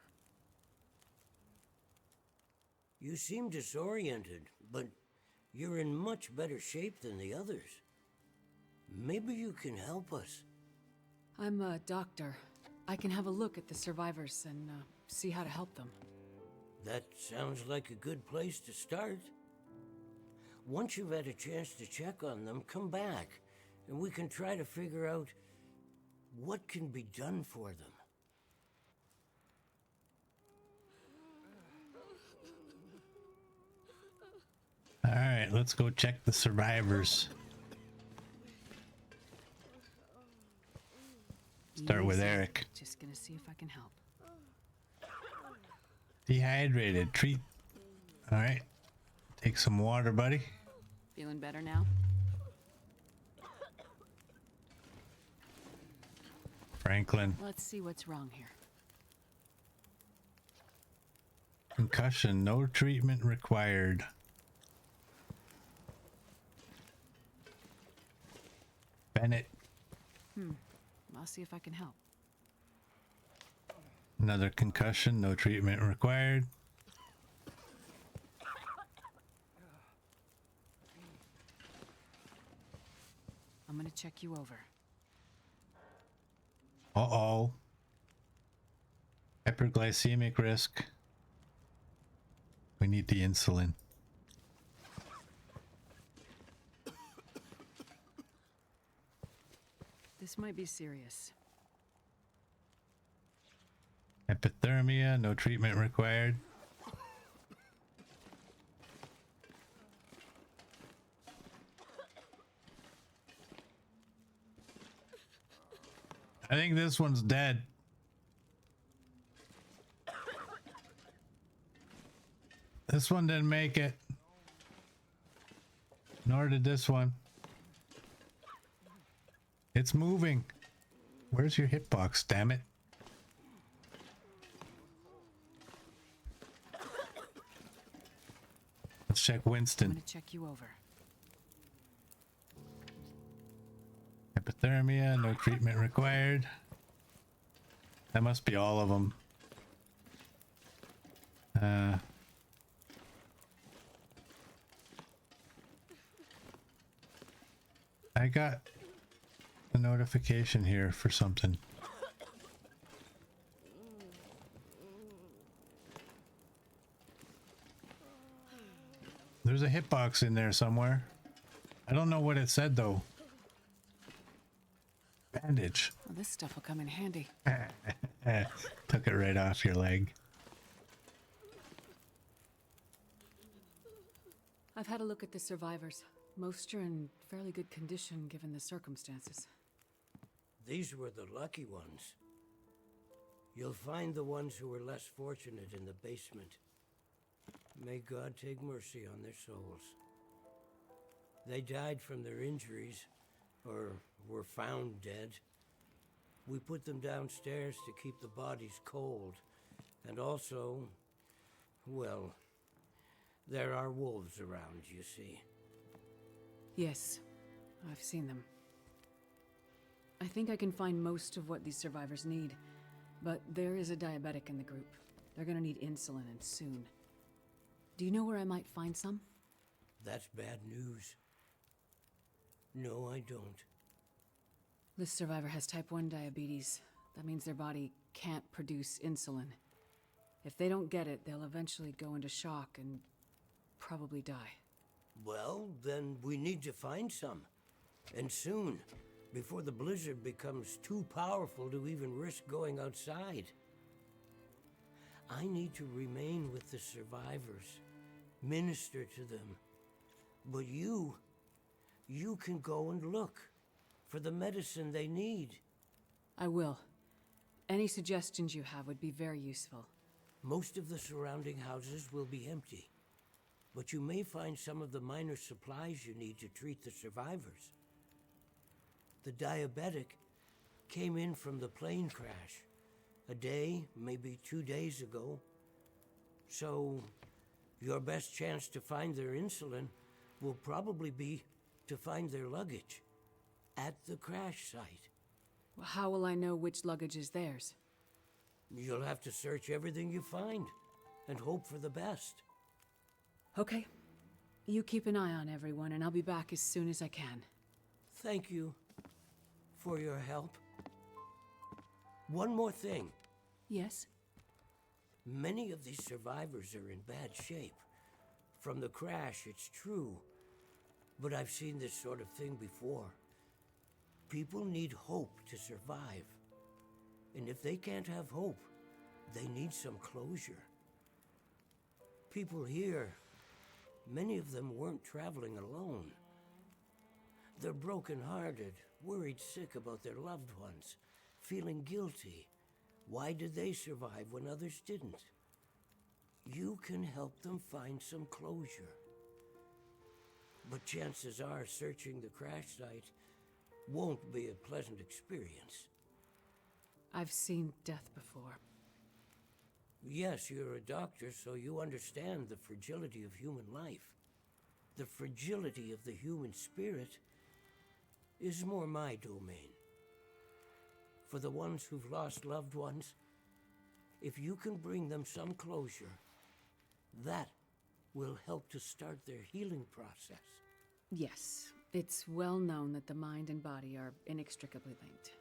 You seem disoriented, but you're in much better shape than the others. Maybe you can help us. I'm a doctor. I can have a look at the survivors and see how to help them. That sounds like a good place to start. Once you've had a chance to check on them, come back, and we can try to figure out what can be done for them. All right, let's go check the survivors. Start with Easy. Eric. Just gonna see if I can help. Dehydrated. Treat. All right. Take some water, buddy. Feeling better now? Franklin. Let's see what's wrong here. Concussion. No treatment required. Bennett. I'll see if I can help. Another concussion. No treatment required. I'm gonna check you over. Uh-oh. Hyperglycemic risk. We need the insulin. This might be serious. Hypothermia. No treatment required. I think this one's dead. This one didn't make it. Nor did this one. It's moving. Where's your hitbox, damn it? Let's check I'm Winston. gonna check you over. Hypothermia, no treatment required. That must be all of them. I got a notification here for something. There's a hitbox in there somewhere. I don't know what it said though. Bandage. Well, this stuff will come in handy. Took it right off your leg. I've had a look at the survivors. Most are in fairly good condition given the circumstances. These were the lucky ones. You'll find the ones who were less fortunate in the basement. May God take mercy on their souls. They died from their injuries, or were found dead. We put them downstairs to keep the bodies cold, and also, well, there are wolves around, you see. Yes, I've seen them. I think I can find most of what these survivors need, but there is a diabetic in the group. They're gonna need insulin, and soon. Do you know where I might find some? That's bad news. No, I don't. This survivor has type 1 diabetes. That means their body can't produce insulin. If they don't get it, they'll eventually go into shock and probably die. Well, then we need to find some. And soon, before the blizzard becomes too powerful to even risk going outside. I need to remain with the survivors, minister to them. But you can go and look for the medicine they need. I will. Any suggestions you have would be very useful. Most of the surrounding houses will be empty, but you may find some of the minor supplies you need to treat the survivors. The diabetic came in from the plane crash a day, maybe 2 days ago. So, your best chance to find their insulin will probably be to find their luggage at the crash site. How will I know which luggage is theirs? You'll have to search everything you find and hope for the best. Okay. You keep an eye on everyone, and I'll be back as soon as I can. Thank you for your help. One more thing. Yes? Many of these survivors are in bad shape. From the crash, it's true. But I've seen this sort of thing before. People need hope to survive. And if they can't have hope, they need some closure. People here, many of them weren't traveling alone. They're broken-hearted, worried sick about their loved ones, feeling guilty. Why did they survive when others didn't? You can help them find some closure. But chances are searching the crash site won't be a pleasant experience. I've seen death before. Yes, you're a doctor, so you understand the fragility of human life. The fragility of the human spirit is more my domain. For the ones who've lost loved ones, if you can bring them some closure, that will help to start their healing process. Yes, it's well known that the mind and body are inextricably linked.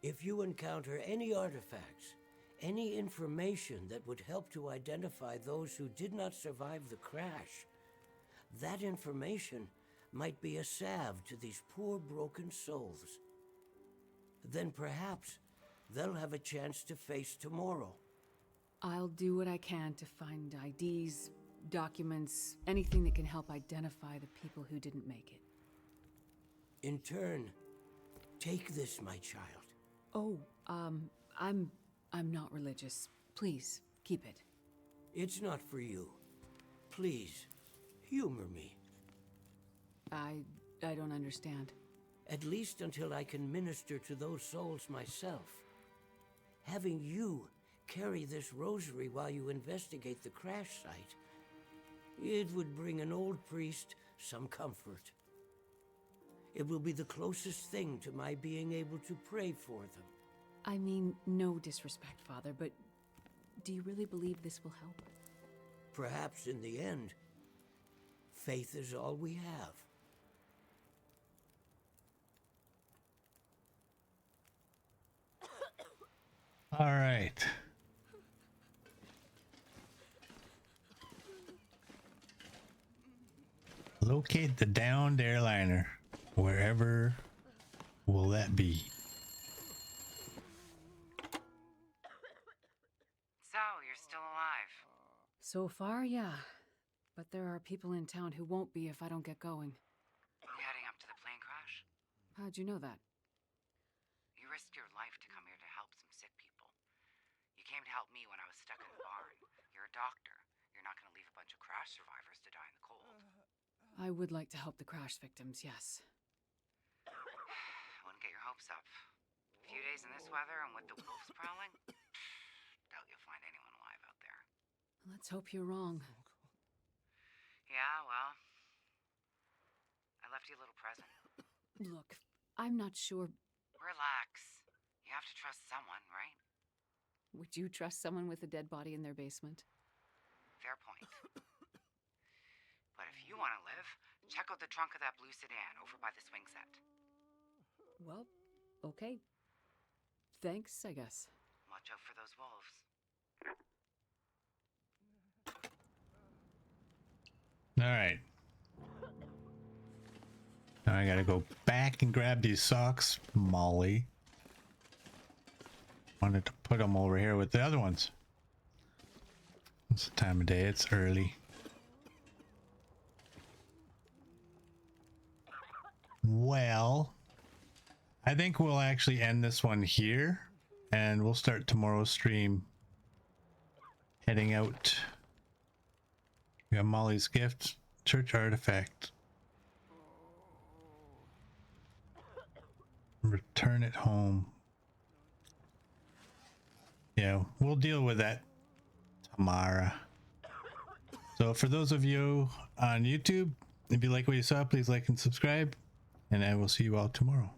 If you encounter any artifacts, any information that would help to identify those who did not survive the crash, that information might be a salve to these poor broken souls. Then perhaps they'll have a chance to face tomorrow. I'll do what I can to find IDs, documents, anything that can help identify the people who didn't make it. In turn, take this, my child. Oh, I'm not religious. Please, keep it. It's not for you. Please, humor me. I don't understand. At least until I can minister to those souls myself. Having you carry this rosary while you investigate the crash site, It would bring an old priest some comfort. It will be the closest thing to my being able to pray for them. I mean, no disrespect, Father, but do you really believe this will help? Perhaps in the end, faith is all we have. All right. Locate the downed airliner. Wherever will that be? So, you're still alive. So far, yeah. But there are people in town who won't be if I don't get going. You heading up to the plane crash? How'd you know that? You risked your life to come here to help some sick people. You came to help me when I was stuck in the barn. You're a doctor. You're not going to leave a bunch of crash survivors to die in the cold. I would like to help the crash victims, yes. I wouldn't get your hopes up. A few days in this weather and with the wolves prowling? Doubt you'll find anyone alive out there. Let's hope you're wrong. Yeah, well, I left you a little present. Look, I'm not sure. Relax. You have to trust someone, right? Would you trust someone with a dead body in their basement? Fair point. But if you want to live, check out the trunk of that blue sedan over by the swing set. Well, okay. Thanks, I guess. Watch out for those wolves. All right. Now I gotta go back and grab these socks, Molly. Wanted to put them over here with the other ones. It's the time of day, it's early. Well, I think we'll actually end this one here and we'll start tomorrow's stream heading out. We got Molly's gift, church artifact. Return it home. Yeah, we'll deal with that tomorrow. So for those of you on YouTube, if you like what you saw, please like and subscribe, and I will see you all tomorrow.